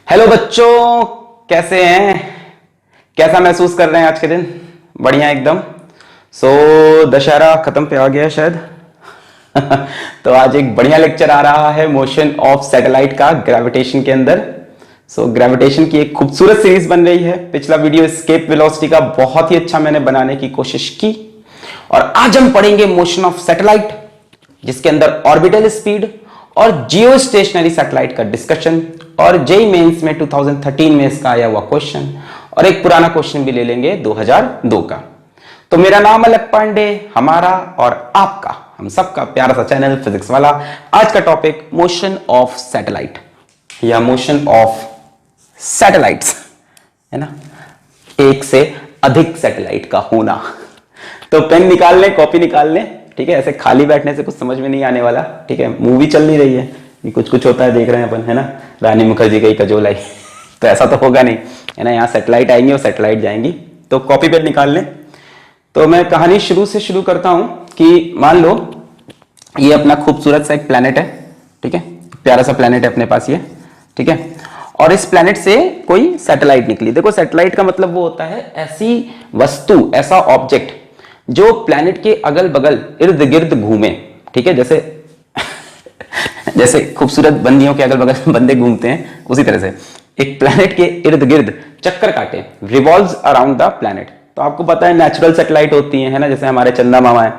Hello बच्चों, कैसे हैं? कैसा महसूस कर रहे हैं आज के दिन? बढ़िया एकदम। दशहरा खत्म पे आ गया है शायद। तो आज एक बढ़िया लेक्चर आ रहा है मोशन ऑफ सैटेलाइट का ग्रेविटेशन के अंदर। ग्रेविटेशन की एक खूबसूरत सीरीज बन रही है। पिछला वीडियो एस्केप वेलोसिटी का बहुत ही अच्छा मैंने बनाने की कोशिश की, और आज हम पढ़ेंगे मोशन ऑफ सैटेलाइट, जिसके अंदर ऑर्बिटल स्पीड और जियो स्टेशनरी सैटेलाइट का डिस्कशन, और जेई मेंस में 2013 में इसका आया हुआ क्वेश्चन, और एक पुराना क्वेश्चन भी ले लेंगे 2002 का। तो मेरा नाम अलग पांडे, हमारा और आपका, हम सबका प्यारा सा चैनल फिजिक्स वाला। आज का टॉपिक मोशन ऑफ सैटेलाइट या मोशन ऑफ सैटेलाइट्स है ना, एक से अधिक सैटेलाइट का होना। तो पेन निकाल लें, कॉपी निकाल लें, ठीक है। ऐसे खाली बैठने से कुछ समझ में नहीं आने वाला, ठीक है। मूवी चल नहीं रही है, ये कुछ कुछ होता है, देख रहे हैं अपन, है ना। रानी मुखर्जी गई कजोल आई। तो ऐसा तो होगा नहीं, है ना। यहाँ सैटेलाइट आएंगे और सैटेलाइट जाएंगी। तो कॉपी पेन निकाल लें। तो मैं कहानी शुरू से शुरू करता हूं कि मान लो ये अपना खूबसूरत सा एक प्लेनेट है, ठीक है। प्यारा सा प्लेनेट है अपने पास ये, ठीक है। और इस प्लेनेट से कोई सैटेलाइट निकली। देखो, सैटेलाइट का मतलब वो होता है ऐसी वस्तु, ऐसा ऑब्जेक्ट जो प्लेनेट के अगल बगल इर्द गिर्द घूमे, ठीक है। जैसे जैसे खूबसूरत बंदियों के अगल बगल बंदे घूमते हैं, उसी तरह से एक प्लेनेट के इर्द गिर्द चक्कर काटे, रिवॉल्व्स अराउंड द प्लेनेट। तो आपको पता है नेचुरल सैटेलाइट होती है ना, जैसे हमारे चंदा मामा है,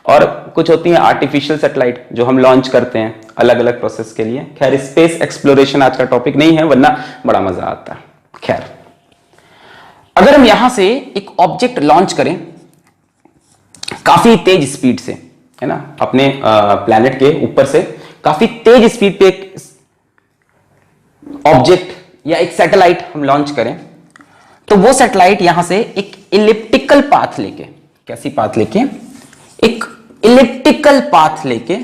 और कुछ होती हैं आर्टिफिशियल सैटेलाइट जो हम लॉन्च करते हैं अलग अलग प्रोसेस के लिए। खैर, स्पेस एक्सप्लोरेशन आज का टॉपिक नहीं है, वरना बड़ा मजा आता है। खैर, अगर हम यहां से एक ऑब्जेक्ट लॉन्च करें काफी तेज स्पीड से, है ना, अपने प्लेनेट के ऊपर से काफी तेज स्पीड पे एक ऑब्जेक्ट या एक सैटेलाइट हम लॉन्च करें, तो वो सैटेलाइट यहां से एक इलिप्टिकल पाथ लेके, कैसी पाथ लेके, एक इलिप्टिकल पाथ लेके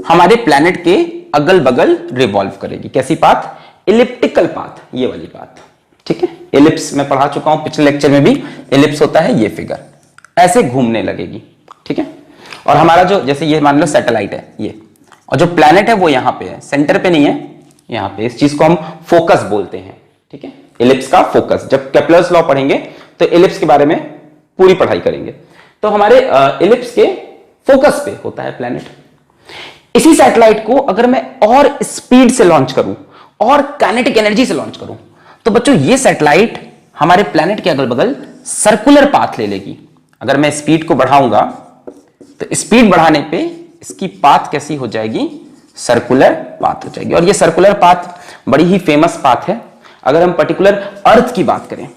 हमारे प्लेनेट के अगल बगल रिवॉल्व करेगी। कैसी पाथ? इलिप्टिकल पाथ, ये वाली पाथ, ठीक है। एलिप्स मैं पढ़ा चुका हूं पिछले लेक्चर में भी। एलिप्स होता है ये फिगर, ऐसे घूमने लगेगी, ठीक है। और हमारा जो, जैसे ये मान लो सैटेलाइट है ये, और जो प्लेनेट है वो यहां पे है, सेंटर पे नहीं है, यहां पे। इस चीज को हम फोकस बोलते हैं, ठीक है। एलिप्स का फोकस, जब केपलर्स लॉ पढ़ेंगे तो एलिप्स के बारे में पूरी पढ़ाई करेंगे। तो हमारे एलिप्स के फोकस पे होता है प्लेनेट। इसी सैटेलाइट को अगर मैं और स्पीड से लॉन्च करूं और काइनेटिक एनर्जी से लॉन्च करूं, तो बच्चों ये सैटेलाइट हमारे प्लेनेट के अगल बगल सर्कुलर पाथ ले लेगी। अगर मैं स्पीड को बढ़ाऊंगा तो स्पीड बढ़ाने पे इसकी पाथ कैसी हो जाएगी? सर्कुलर पाथ हो जाएगी। और ये सर्कुलर पाथ बड़ी ही फेमस पाथ है। अगर हम पर्टिकुलर अर्थ की बात करें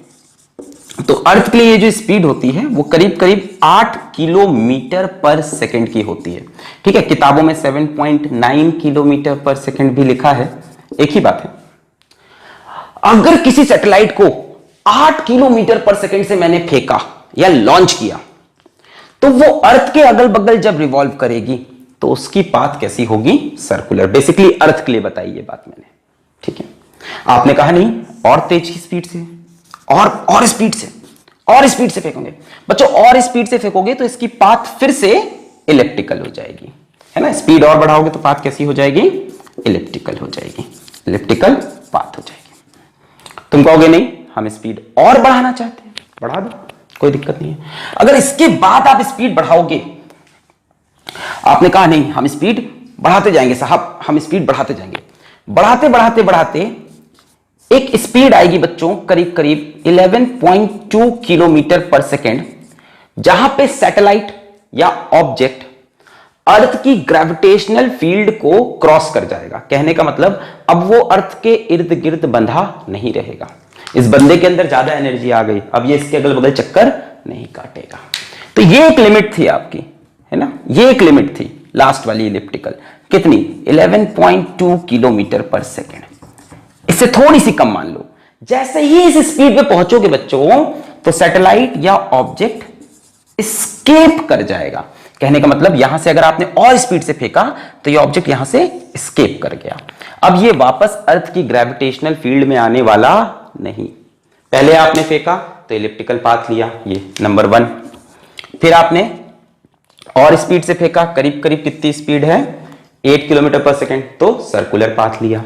तो अर्थ के लिए ये जो स्पीड होती है वो करीब करीब 8 किलोमीटर पर सेकंड की होती है, ठीक है। किताबों में 7.9 किलोमीटर पर सेकंड भी लिखा है, एक ही बात है। अगर किसी सैटेलाइट को 8 किलोमीटर पर सेकंड से मैंने फेंका या लॉन्च किया, तो वो अर्थ के अगल बगल जब रिवॉल्व करेगी तो उसकी पाथ कैसी होगी? सर्कुलर। बेसिकली अर्थ के लिए बताई ये बात मैंने, ठीक है। आपने कहा नहीं और तेज की स्पीड से, और स्पीड से, और स्पीड से फेंकोगे बच्चों, और स्पीड से फेंकोगे तो इसकी पाथ फिर से इलिप्टिकल हो जाएगी, है ना। स्पीड और बढ़ाओगे तो पाथ कैसी हो जाएगी? इलिप्टिकल हो जाएगी, इलिप्टिकल पाथ हो जाएगी। तुम कहोगे नहीं, हम स्पीड और बढ़ाना चाहते हैं, बढ़ा दो, कोई दिक्कत नहीं है। अगर इसके बाद आप स्पीड बढ़ाओगे, आपने कहा नहीं हम स्पीड बढ़ाते जाएंगे साहब, हम स्पीड बढ़ाते जाएंगे, बढ़ाते बढ़ाते बढ़ाते एक स्पीड आएगी बच्चों करीब करीब 11.2 किलोमीटर पर सेकेंड, जहां पे सैटेलाइट या ऑब्जेक्ट अर्थ की ग्रेविटेशनल फील्ड को क्रॉस कर जाएगा। कहने का मतलब अब वो अर्थ के इर्द गिर्द बंधा नहीं रहेगा। इस बंदे के अंदर ज्यादा एनर्जी आ गई, अब ये इसके अगल बगल चक्कर नहीं काटेगा। तो ये एक लिमिट थी आपकी, है ना, ये एक लिमिट थी लास्ट वाली इलिप्टिकल। कितनी? 11.2 किलोमीटर पर सेकेंड। इससे थोड़ी सी कम मान लो। जैसे ही इस स्पीड पे पहुंचोगे बच्चों, तो सैटेलाइट या ऑब्जेक्ट एस्केप कर जाएगा। कहने का मतलब यहां से अगर आपने और स्पीड से फेंका तो ये ऑब्जेक्ट यहां से एस्केप कर गया। अब ये वापस अर्थ की ग्रेविटेशनल फील्ड में आने वाला नहीं। पहले आपने फेंका तो इलिप्टिकल पाथ लिया, ये नंबर 1। फिर आपने और स्पीड से फेंका, करीब करीब कितनी स्पीड है? 8 किलोमीटर पर सेकेंड, तो सर्कुलर पाथ लिया।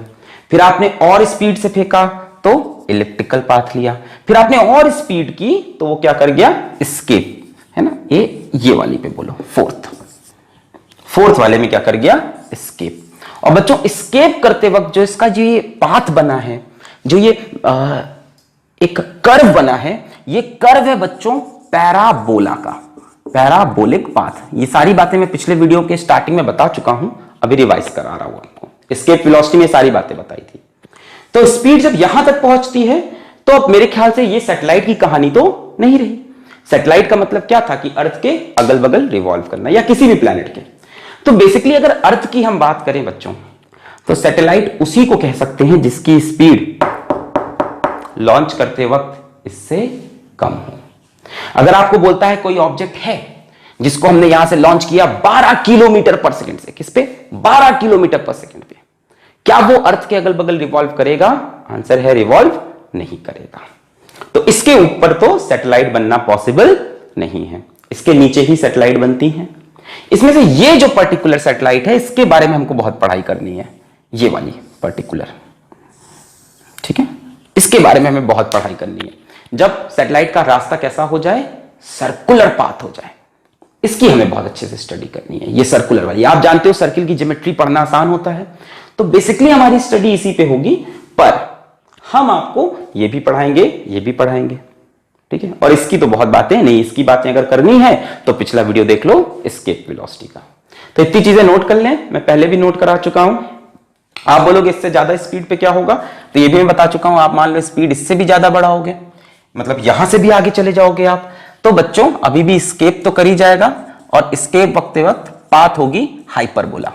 फिर आपने और स्पीड से फेंका तो इलिप्टिकल पाथ लिया, फिर आपने और स्पीड की तो वो क्या कर गया, एस्केप, है ना, ये वाली पे बोलो, फोर्थ वाले में क्या कर गया, एस्केप। और बच्चों एस्केप करते वक्त जो इसका जो ये पाथ बना है, जो ये एक कर्व बना है, ये कर्व है बच्चों पैराबोला का, पैराबोलिक पाथ। ये सारी बातें मैं पिछले वीडियो के स्टार्टिंग में बता चुका हूं, अभी रिवाइज करा रहा हूं आपको। एस्केप वेलोसिटी में सारी बातें बताई थी। तो स्पीड जब यहां तक पहुंचती है तो अब मेरे ख्याल से ये सैटेलाइट की कहानी तो नहीं रही। सैटेलाइट का मतलब क्या था कि अर्थ के अगल बगल रिवॉल्व करना, या किसी भी प्लैनेट के। तो बेसिकली अगर अर्थ की हम बात करें बच्चों, तो सैटेलाइट उसी को कह सकते हैं जिसकी स्पीड लॉन्च करते वक्त इससे कम हो। अगर आपको बोलता है कोई ऑब्जेक्ट है जिसको हमने यहां से लॉन्च किया 12 किलोमीटर पर सेकंड से, किस पे, 12 किलोमीटर पर सेकंड पे, क्या वो अर्थ के अगल बगल रिवॉल्व करेगा? आंसर है रिवॉल्व नहीं करेगा। तो इसके ऊपर तो सैटेलाइट बनना पॉसिबल नहीं है, इसके नीचे ही सैटेलाइट बनती हैं। इसमें से ये जो पर्टिकुलर सैटेलाइट है इसके बारे में हमको बहुत पढ़ाई करनी है, ये वाली पर्टिकुलर, ठीक है, इसके बारे में हमें बहुत पढ़ाई करनी है। जब सैटेलाइट का रास्ता कैसा हो जाए, सर्कुलर पाथ हो जाए, इसकी हमें बहुत अच्छे से स्टडी करनी है। ये सर्कुलर वाली, आप जानते हो सर्किल की ज्योमेट्री पढ़ना आसान होता है, तो बेसिकली हमारी स्टडी इसी पे होगी, पर हम आपको ये भी पढ़ाएंगे, ये भी पढ़ाएंगे, ठीक है। और इसकी तो बहुत बातें नहीं, इसकी बातें अगर करनी है तो पिछला वीडियो देख लो एस्केप वेलोसिटी का। तो इतनी चीजें नोट कर लें, मैं पहले भी नोट करा चुका हूं। आप बोलोगे इससे ज्यादा स्पीड पे क्या होगा, तो ये भी मैं बता चुका हूं। आप मान लो स्पीड इससे भी ज्यादा बढ़ाओगे, मतलब यहां से भी आगे चले जाओगे आप, तो बच्चों अभी भी स्केप तो कर ही जाएगा, और स्केप वक्त पाथ होगी हाइपरबोला,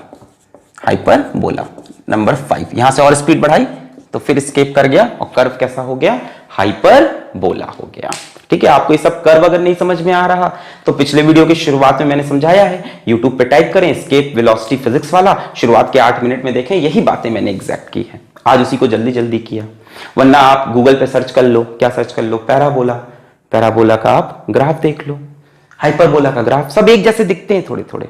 हाइपरबोला नंबर 5। यहां से और स्पीड बढ़ाई तो फिर स्केप कर गया, और कर्व कैसा हो गया, हाइपरबोला हो गया, ठीक है। आपको ये सब कर्व अगर नहीं समझ में आ रहा तो पिछले वीडियो की शुरुआत में मैंने समझाया है, यूट्यूब पे टाइप करें एस्केप वेलोसिटी फिजिक्स वाला, शुरुआत के 8 मिनट में देखें, यही बातें मैंने एग्जैक्ट की है। आज उसी को जल्दी जल्दी किया, वरना आप गूगल पे सर्च कर लो, क्या सर्च कर लो, पैराबोला, पैराबोला का आप ग्राफ देख लो, हाइपरबोला का ग्राफ, सब एक जैसे दिखते हैं थोड़े थोड़े,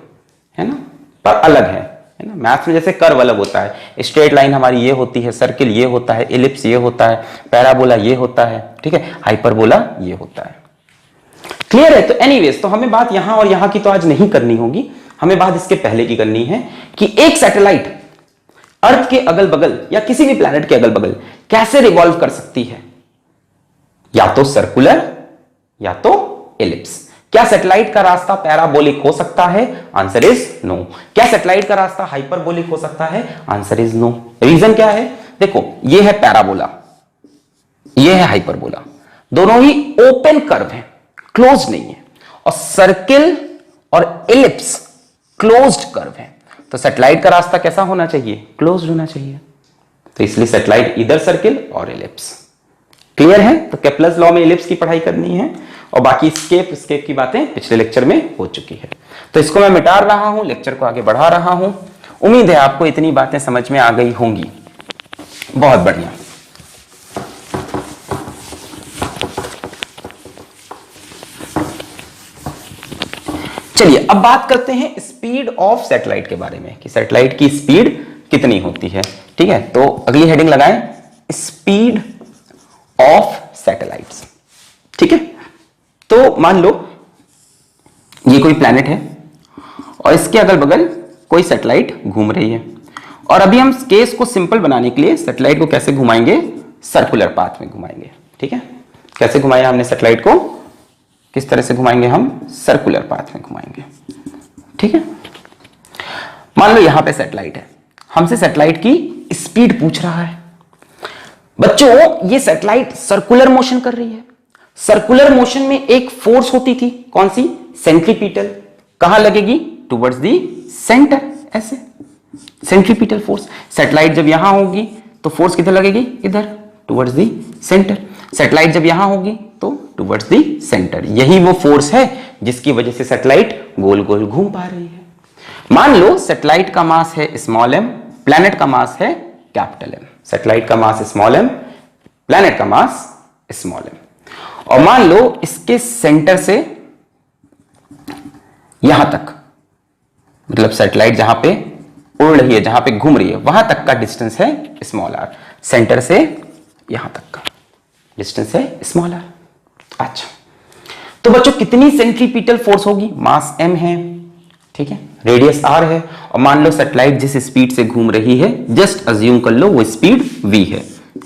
है ना, पर अलग है ना। मैथ्स में जैसे कर्व अलग होता है, स्ट्रेट लाइन हमारी ये होती है, सर्किल ये होता है, इलिप्स ये होता है, पैराबोला ये होता है, ठीक है, हाइपरबोला ये होता है। क्लियर है? तो एनीवेज, तो हमें बात यहां और यहां की तो आज नहीं करनी होगी, हमें बात इसके पहले की करनी है कि एक सैटेलाइट अर्थ के अगल बगल या किसी भी प्लैनेट के अगल बगल कैसे रिवॉल्व कर सकती है, या तो सर्कुलर या तो इलिप्स। क्या सैटेलाइट का रास्ता पैराबोलिक हो सकता है? Answer is no. क्या सैटेलाइट का रास्ता हाइपरबोलिक हो सकता है? Answer is no. रीजन क्या है? देखो, ये है पैराबोला, ये है हाइपरबोला, दोनों ही ओपन कर्व है, क्लोज नहीं है, और सर्किल और इलिप्स क्लोज्ड कर्व है। तो सैटेलाइट का रास्ता कैसा होना चाहिए? क्लोज्ड होना चाहिए। तो इसलिए सैटेलाइट इधर सर्किल और इलिप्स। क्लियर है? तो केप्लर्स लॉ में इलिप्स की पढ़ाई करनी है, और बाकी स्केप की बातें पिछले लेक्चर में हो चुकी है। तो इसको मैं मिटा रहा हूं, लेक्चर को आगे बढ़ा रहा हूं। उम्मीद है आपको इतनी बातें समझ में आ गई होंगी। बहुत बढ़िया। चलिए अब बात करते हैं स्पीड ऑफ सैटेलाइट के बारे में, कि सैटेलाइट की स्पीड कितनी होती है, ठीक है। तो अगली हेडिंग लगाएं, स्पीड ऑफ सैटेलाइट्स, ठीक है। तो मान लो ये कोई प्लैनेट है और इसके अगल बगल कोई सैटेलाइट घूम रही है, और अभी हम केस को सिंपल बनाने के लिए सैटेलाइट को कैसे घुमाएंगे? सर्कुलर पाथ में घुमाएंगे, ठीक है। कैसे घुमाया हमने सैटेलाइट को? किस तरह से घुमाएंगे हम? सर्कुलर पाथ में घुमाएंगे, ठीक है। मान लो यहां पे सैटेलाइट है, हमसे सैटेलाइट की स्पीड पूछ रहा है। बच्चों ये सैटेलाइट सर्कुलर मोशन कर रही है। सर्कुलर मोशन में एक फोर्स होती थी, कौन सी? सेंट्रीपिटल। कहां लगेगी? टुवर्ड्स दी सेंटर, ऐसे सेंट्रीपिटल फोर्स। सैटेलाइट जब यहां होगी तो फोर्स किधर लगेगी? इधर, टुवर्ड्स दी सेंटर। सैटेलाइट जब यहां होगी तो टुवर्ड्स दी सेंटर। यही वो फोर्स है जिसकी वजह से सैटेलाइट गोल गोल घूम पा रही है। मान लो सैटेलाइट का मास है स्मॉल m, प्लैनेट का मास है कैपिटल M। सैटेलाइट का मास स्मॉल m, प्लैनेट का मास स्मॉल m। और मान लो इसके सेंटर से यहां तक, मतलब सैटेलाइट जहां पे उड़ रही है, जहां पे घूम रही है, वहां तक का डिस्टेंस है स्मॉल आर। सेंटर से यहां तक का डिस्टेंस है स्मॉल आर। अच्छा, तो बच्चों कितनी सेंट्रीपिटल फोर्स होगी? मास m है, ठीक है, रेडियस r है, और मान लो सैटेलाइट जिस स्पीड से घूम रही है, जस्ट अज्यूम कर लो वो स्पीड v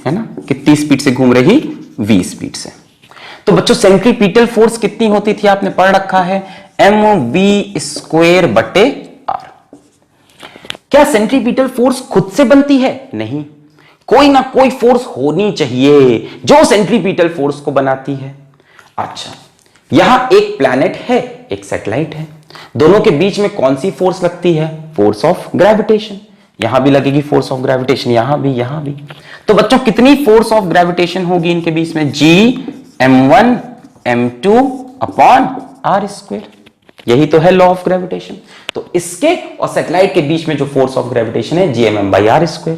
है ना? कितनी स्पीड से घूम रही? v स्पीड से। तो बच्चों सेंट्रीपिटल फोर्स कितनी होती थी? आपने पढ़ रखा है mv² बटे r। क्या सेंट्रीपिटल फोर्स खुद से बनती है? नहीं, कोई ना कोई फोर्स होनी चाहिए जो सेंट्रीपिटल फोर्स को बनाती है। अच्छा, यहां एक प्लैनेट है, एक सैटेलाइट है, दोनों के बीच में कौन सी फोर्स लगती है? Force of gravitation. यहां भी लगेगी फोर्स ऑफ ग्रेविटेशन, यहां भी, यहां भी। तो बच्चों कितनी फोर्स ऑफ ग्रेविटेशन होगी इनके बीच में? Gm1 m2 upon r²। यही तो है लॉ ऑफ ग्रेविटेशन। तो इसके और सैटेलाइट के बीच में जो फोर्स ऑफ ग्रेविटेशन है Gmm/r²।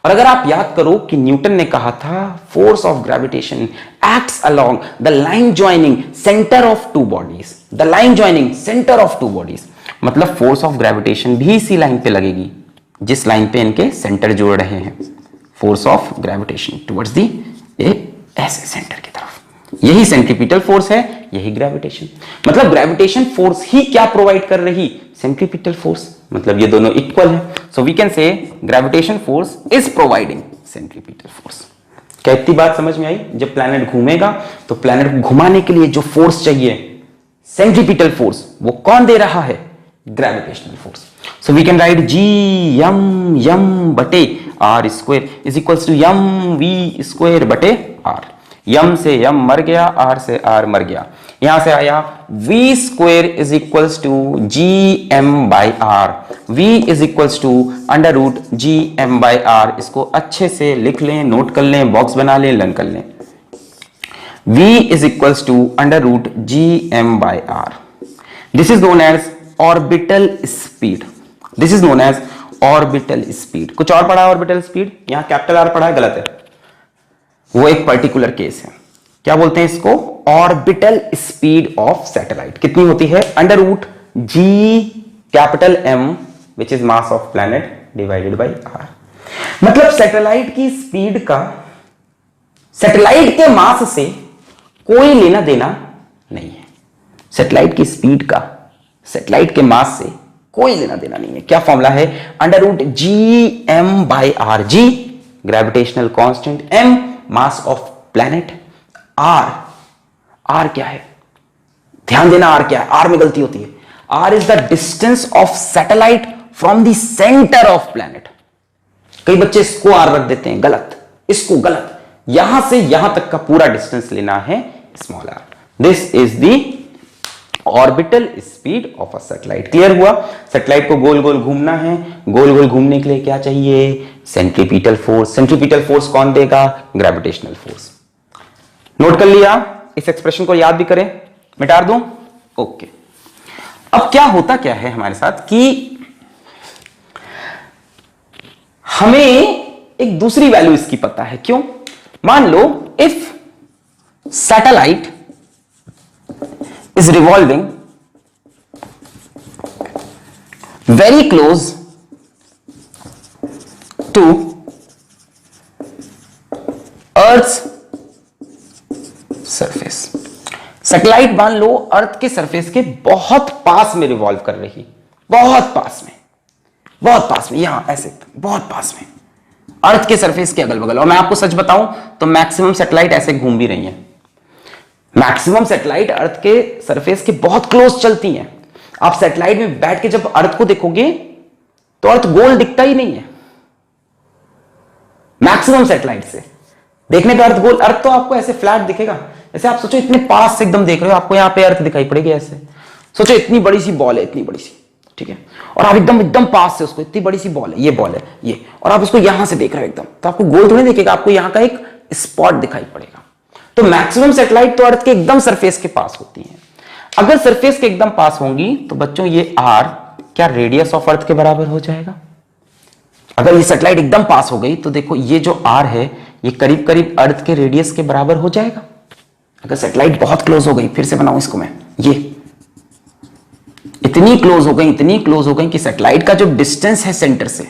और अगर आप याद करो कि न्यूटन ने कहा था force of gravitation acts along the line joining centre of two bodies, the line joining centre of two bodies, मतलब फोर्स ऑफ ग्रेविटेशन भी इसी लाइन पे लगेगी जिस लाइन पे इनके सेंटर जोड़ रहे हैं। Force of gravitation towards the ऐसे सेंटर की तरफ, यही सेंट्रीपिटल फोर्स है, यही ग्रेविटेशन। मतलब ग्रेविटेशन फोर्स ही क्या प्रोवाइड कर रही? Centripetal force. मतलब ये दोनों इक्वल है। So we can say gravitation force is providing centripetal force. क्या इतनी बात समझ में आई? जब प्लैनेट घूमेगा तो प्लैनेट को घुमाने के लिए जो फोर्स चाहिए, सेंट्रीपिटल फोर्स, वो कौन दे रहा है? Gravitational force. So we can write Gm बटे r² is equals to mv² बटे r। यम से यम मर गया, आर से आर मर गया, यहां से आया v² is equals to Gm/r। v is equals to √Gm/r। इसको अच्छे से लिख लें, नोट कर लें, बॉक्स बना लें, लर्न कर लें। v is equals to √Gm/r। This is known as orbital speed. This is known as orbital speed. कुछ और पढ़ा ऑर्बिटल स्पीड? यहां कैपिटल आर पढ़ा है, गलत है, वो एक पर्टिकुलर केस है। क्या बोलते हैं इसको? Orbital speed of satellite. कितनी होती है? √Gm which is mass of planet divided by r। मतलब सैटेलाइट की स्पीड का सैटेलाइट के मास से कोई लेना देना नहीं है। सैटेलाइट की स्पीड का सैटेलाइट के मास से कोई लेना देना नहीं है। क्या फॉर्मूला है? √Gm/r। G gravitational constant, m mass of planet, r क्या है? ध्यान देना, r क्या है? r में गलती होती है। r is the distance of satellite from the centre of planet. कई बच्चे इसको r रख देते हैं, गलत, इसको गलत। यहां से यहां तक का पूरा डिस्टेंस लेना है small r। This is the orbital speed of a satellite. Clear हुआ? सैटेलाइट को गोल गोल घूमना है, गोल गोल घूमने के लिए क्या चाहिए? Centripetal force. सेंट्रीपिटल फोर्स कौन देगा? Gravitational force. नोट कर लिया? इस एक्सप्रेशन को याद भी करें, मिटा दूं? ओके। अब क्या होता क्या है हमारे साथ कि हमें एक दूसरी वैल्यू इसकी पता है। क्यों? मान लो if satellite is revolving very close to Earth's surface। Satellite मान लो अर्थ के सरफेस के बहुत पास में रिवॉल्व कर रही, बहुत पास में, बहुत पास में, यहां ऐसे बहुत पास में, अर्थ के सरफेस के अगल बगल। और मैं आपको सच बताऊं तो मैक्सिमम सैटेलाइट ऐसे घूम भी रही हैं। मैक्सिमम सैटेलाइट अर्थ के सरफेस के बहुत क्लोज चलती हैं। आप सैटेलाइट में बैठ के जब अर्थ को देखोगे तो अर्थ गोल दिखता ही नहीं है। मैक्सिमम सैटेलाइट से देखने पे अर्थ गोल, अर्थ तो आपको ऐसे फ्लैट दिखेगा। जैसे आप सोचो इतने पास से एकदम देख रहे हो, आपको यहां पे अर्थ दिखाई पड़ेगी ऐसे। सोचो इतनी बड़ी सी बॉल है, इतनी बड़ी सी, ठीक है, और आप एकदम एकदम पास से उसको, इतनी बड़ी सी बॉल है, ये बॉल है ये, और आप उसको यहां से देख रहे हो एकदम, तो आपको गोल थोड़ी दिखेगा, आपको यहां का एक स्पॉट दिखाई पड़ेगा। तो मैक्सिमम सैटेलाइट तो अर्थ के एकदम सरफेस के पास होती हैं। अगर सरफेस के एकदम पास होंगी तो बच्चों ये r क्या रेडियस ऑफ अर्थ के बराबर हो जाएगा? अगर ये सैटेलाइट एकदम पास हो गई तो देखो ये जो r है ये करीब करीब अर्थ के रेडियस के बराबर हो जाएगा। अगर सैटेलाइट बहुत क्लोज हो गई, फिर से बनाऊं इसको मैं, इतनी क्लोज हो गई कि सैटेलाइट का जो डिस्टेंस है सेंटर से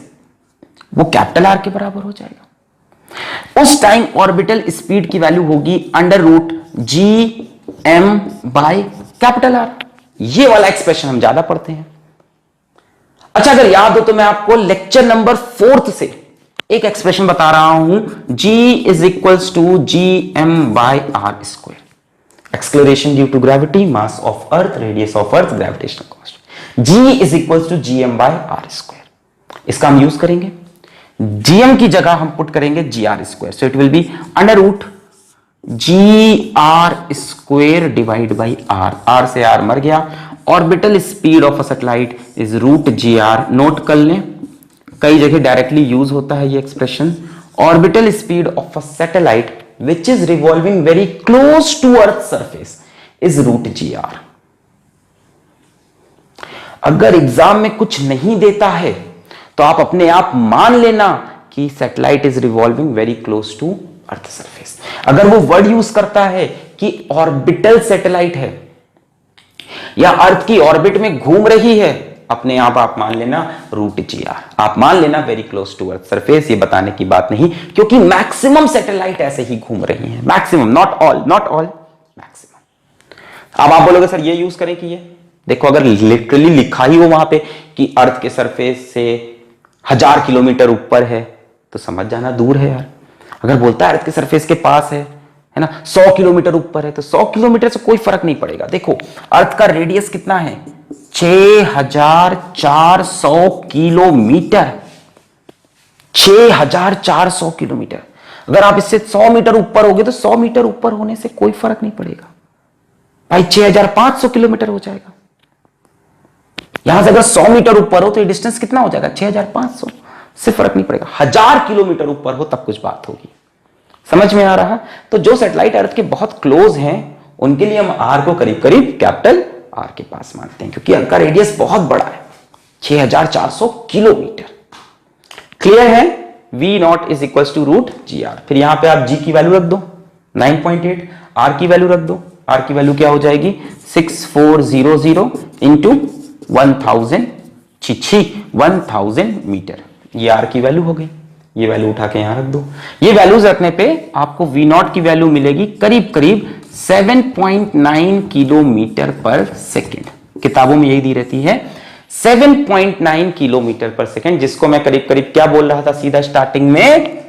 वो कैपिटल आर के बराबर हो जाएगा। उस टाइम ऑर्बिटल स्पीड की वैल्यू होगी under root G M by capital R. ये वाला एक्सप्रेशन हम ज्यादा पढ़ते हैं। अच्छा, अगर याद हो तो मैं आपको लेक्चर नंबर 4 से एक एक्सप्रेशन बता रहा हूं, g is equals to G M by R square. Acceleration due to gravity, mass of earth, radius of earth, gravitational constant. g is equals to G M by R square. इसका हम use करेंगे, gm की जगह हम put करेंगे G R square. So it will be under root ji R square divide by R. R से R मर गया। Orbital speed of a satellite is root ji R. Note कर लें, कई जगह डायरेक्टली यूज होता है ये expression. Orbital speed of a satellite which is revolving very close to earth surface is root ji R. अगर एग्जाम में कुछ नहीं देता है तो आप अपने आप मान लेना कि satellite is revolving very close to earth surface. अगर वो वर्ड यूज करता है कि ऑर्बिटल सैटेलाइट है या अर्थ की ऑर्बिट में घूम रही है, अपने आप मान लेना रूट जी आर। आप मान लेना very close to earth surface. ये बताने की बात नहीं, क्योंकि मैक्सिमम सैटेलाइट ऐसे ही घूम रही हैं। Maximum, not all, maximum. अब आप बोलोगे सर ये यूज करें कि ये देखो, अगर लिटरली लिखा ही हो वहां पे कि अर्थ के सरफेस से 1000 किलोमीटर ऊपर है तो समझ जाना दूर है यार। अगर बोलता है अर्थ के सरफेस के पास है ना, 100 किलोमीटर ऊपर है, तो 100 किलोमीटर से कोई फर्क नहीं पड़ेगा। देखो अर्थ का रेडियस कितना है, 6400 किलोमीटर। 6400 किलोमीटर। अगर आप इससे 100 मीटर ऊपर होगे तो 100 मीटर ऊपर होने से कोई फर्क नहीं पड़ेगा भाई, 6500 किलोमीटर हो जाएगा। यहां से अगर 100 मीटर ऊपर हो तो ये डिस्टेंस कितना हो जाएगा, 6500। से फर्क नहीं पड़ेगा। 1000 किलोमीटर ऊपर हो तब कुछ बात होगी। समझ में आ रहा? तो जो सैटेलाइट अर्थ के बहुत क्लोज हैं उनके लिए हम आर को करीब करीब कैपिटल आर के पास मानते हैं, क्योंकि अर्थ का रेडियस बहुत बड़ा है, 6400 किलोमीटर। क्लियर है? V naught is equal to root ji R. फिर यहां पे आप जी की वैल्यू रख दो 9.8, आर की वैल्यू रख दो। आर की वैल्यू क्या हो जाएगी, 6400 इंटू 1000 मीटर। ये आर की वैल्यू हो गई। ये वैल्यू उठा के यहां रख दो। ये वैल्यूज रखने पे आपको वी नॉट की वैल्यू मिलेगी करीब करीब 7.9 किलोमीटर पर सेकेंड। किताबों में यही दी रहती है 7.9 किलोमीटर पर सेकेंड, जिसको मैं करीब करीब क्या बोल रहा था सीधा स्टार्टिंग में,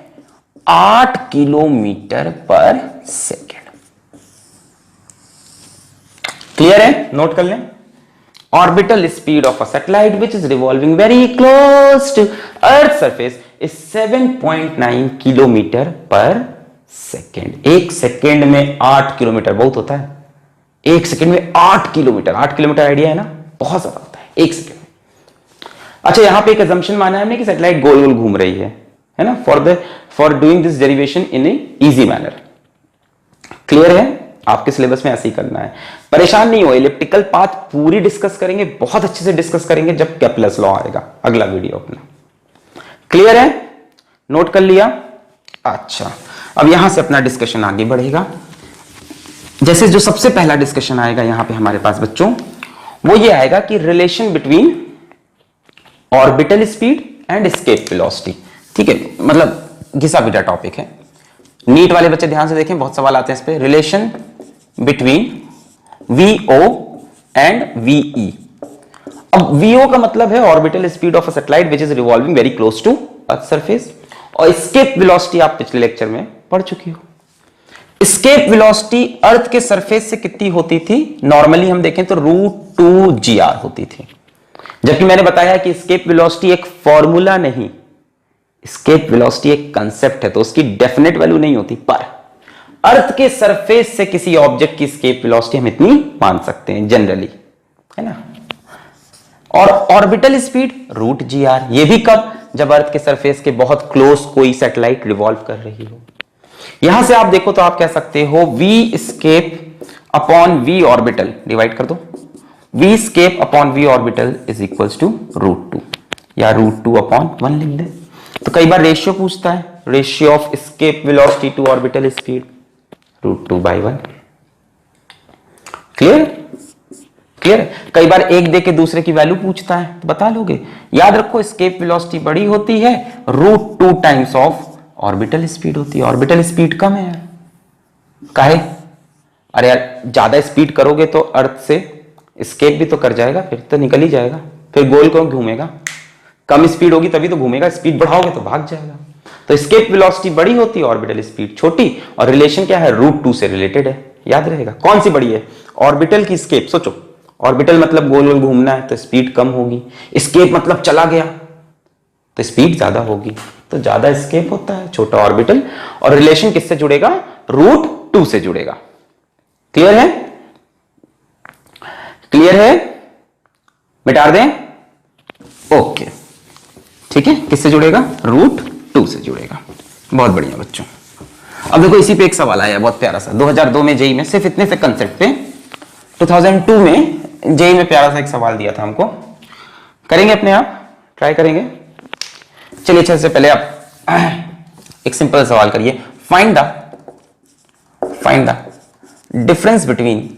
8 किलोमीटर पर सेकेंड। क्लियर है? नोट कर लें। Orbital speed of a satellite which is revolving very close to earth surface is 7.9 kilometre per second. एक सेकेंड में 8 किलोमीटर बहुत होता है। एक सेकेंड में 8 किलोमीटर। 8 किलोमीटर आइडिया है ना, बहुत ज्यादा होता है एक सेकेंड में। अच्छा, यहां पे एक अजम्पशन माना है हमने कि सैटेलाइट गोल गोल घूम रही है ना, for doing this derivation in a easy manner. Clear है? आपके सिलेबस में ऐसे ही करना है। परेशान नहीं हो, इलिप्टिकल पाथ पूरी डिस्कस करेंगे, बहुत अच्छे से डिस्कस करेंगे जब केप्लर्स लॉ आएगा अगला वीडियो अपना। क्लियर है? नोट कर लिया? अच्छा, अब यहां से अपना डिस्कशन आगे बढ़ेगा। जैसे जो सबसे पहला डिस्कशन आएगा यहां पे हमारे पास बच्चों, वो ये आएगा कि relation between orbital speed and escape velocity. ठीक है, मतलब घिसा पिटा टॉपिक है। नीट वाले बच्चे ध्यान से देखें, बहुत सवाल आते हैं इस पे। Relation between VO and VE। अब VO का मतलब है orbital speed of a satellite which is revolving very close to earth surface, और एस्केप वेलोसिटी आप पिछले लेक्चर में पढ़ चुकी हो। एस्केप वेलोसिटी अर्थ के सरफेस से कितनी होती थी, नॉर्मली हम देखें तो √2gr होती थी, जबकि मैंने बताया कि एस्केप वेलोसिटी एक फॉर्मूला नहीं, एस्केप वेलोसिटी एक कांसेप्ट है, तो उसकी डेफिनेट वैल्यू नहीं होती, पर अर्थ के सरफेस से किसी ऑब्जेक्ट की एस्केप वेलोसिटी हम इतनी मान सकते हैं जनरली, है ना। और ऑर्बिटल स्पीड √gr, ये भी कब, जब अर्थ के सरफेस के बहुत क्लोज कोई सैटेलाइट रिवॉल्व कर रही हो। यहां से आप देखो तो आप कह सकते हो v escape upon v orbital, divide कर दो, v escape upon v orbital is equals to √2 या √2 अपॉन 1 लिख दे। तो कई बार रेशियो पूछता है, ratio of escape velocity two orbital speed √2/1। Clear? Clear है? कई बार एक दे के दूसरे की वैल्यू पूछता है तो बता लोगे। याद रखो एस्केप वेलोसिटी बड़ी होती है, √2 टाइम्स ऑफ ऑर्बिटल स्पीड होती है। ऑर्बिटल स्पीड कम है यार, काहे? अरे यार ज्यादा स्पीड करोगे तो अर्थ से एस्केप भी तो कर जाएगा, फिर तो निकल ही जाएगा, फिर गोल क्यों घूमेगा? कम स्पीड होगी तभी तो घूमेगा, स्पीड बढ़ाओगे तो भाग जाएगा। तो एस्केप वेलोसिटी बड़ी होती है, ऑर्बिटल स्पीड छोटी, और रिलेशन क्या है? √2 से रिलेटेड है, याद रहेगा। कौन सी बड़ी है? ऑर्बिटल की स्केप। सोचो, ऑर्बिटल मतलब गोल गोल घूमना है तो स्पीड कम होगी, स्केप मतलब चला गया तो स्पीड ज्यादा होगी, तो ज्यादा स्केप होता है, छोटा ऑर्बिटल, और रिलेशन किससे जुड़ेगा? √2 से जुड़ेगा। क्लियर है? क्लियर है? मिटा दें? ओके, ठीक है। किससे जुड़ेगा? √2 से जुड़ेगा। बहुत बढ़िया बच्चों। अब देखो इसी पे एक सवाल आया बहुत प्यारा सा, 2002 में जेई में, सिर्फ इतने से कंसेप्ट पे 2002 में जेई में प्यारा सा एक सवाल दिया था हमको। करेंगे अपने आप, ट्राई करेंगे। चलिए अच्छा, से पहले आप एक सिंपल सवाल करिए। Find the difference between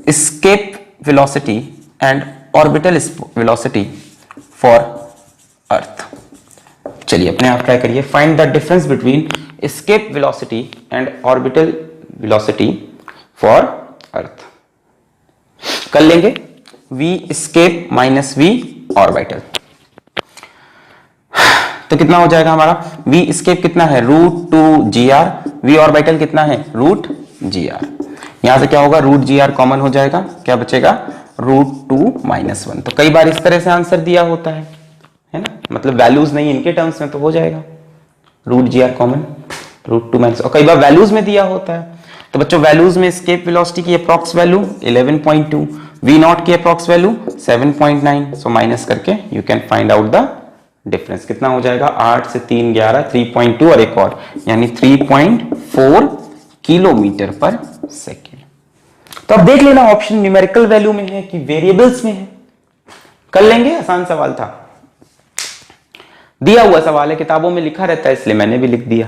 escape velocity and orbital velocity for earth। चलिए अपने आप ट्राई करिए। Find the difference between escape velocity and orbital velocity for earth। कर लेंगे। v escape minus v orbital, तो कितना हो जाएगा हमारा? v escape कितना है? √2 gr, v orbital कितना है? √gr। यहां से क्या होगा? √gr कॉमन हो जाएगा, क्या बचेगा? √2 - 1। तो कई बार इस तरह से आंसर दिया होता है ना, मतलब वैल्यूज नहीं इनके टर्म्स में तो हो जाएगा √gr कॉमन, √2 - और कई बार वैल्यूज में दिया होता है। तो बच्चों वैल्यूज में एस्केप वेलोसिटी की अप्रॉक्स वैल्यू 11.2, v नॉट की अप्रॉक्स वैल्यू 7.9, सो माइनस करके you can find out the difference. कितना हो जाएगा? 8 से 3 11, 3.2 और एक और, यानी 3.4 किलोमीटर पर सेकेंड। तो अब देख लेना ऑप्शन न्यूमेरिकल वैल्यू में है कि वेरिएबल्स में है। कर लेंगे, आसान सवाल था, दिया हुआ सवाल है, किताबों में लिखा रहता है इसलिए मैंने भी लिख दिया।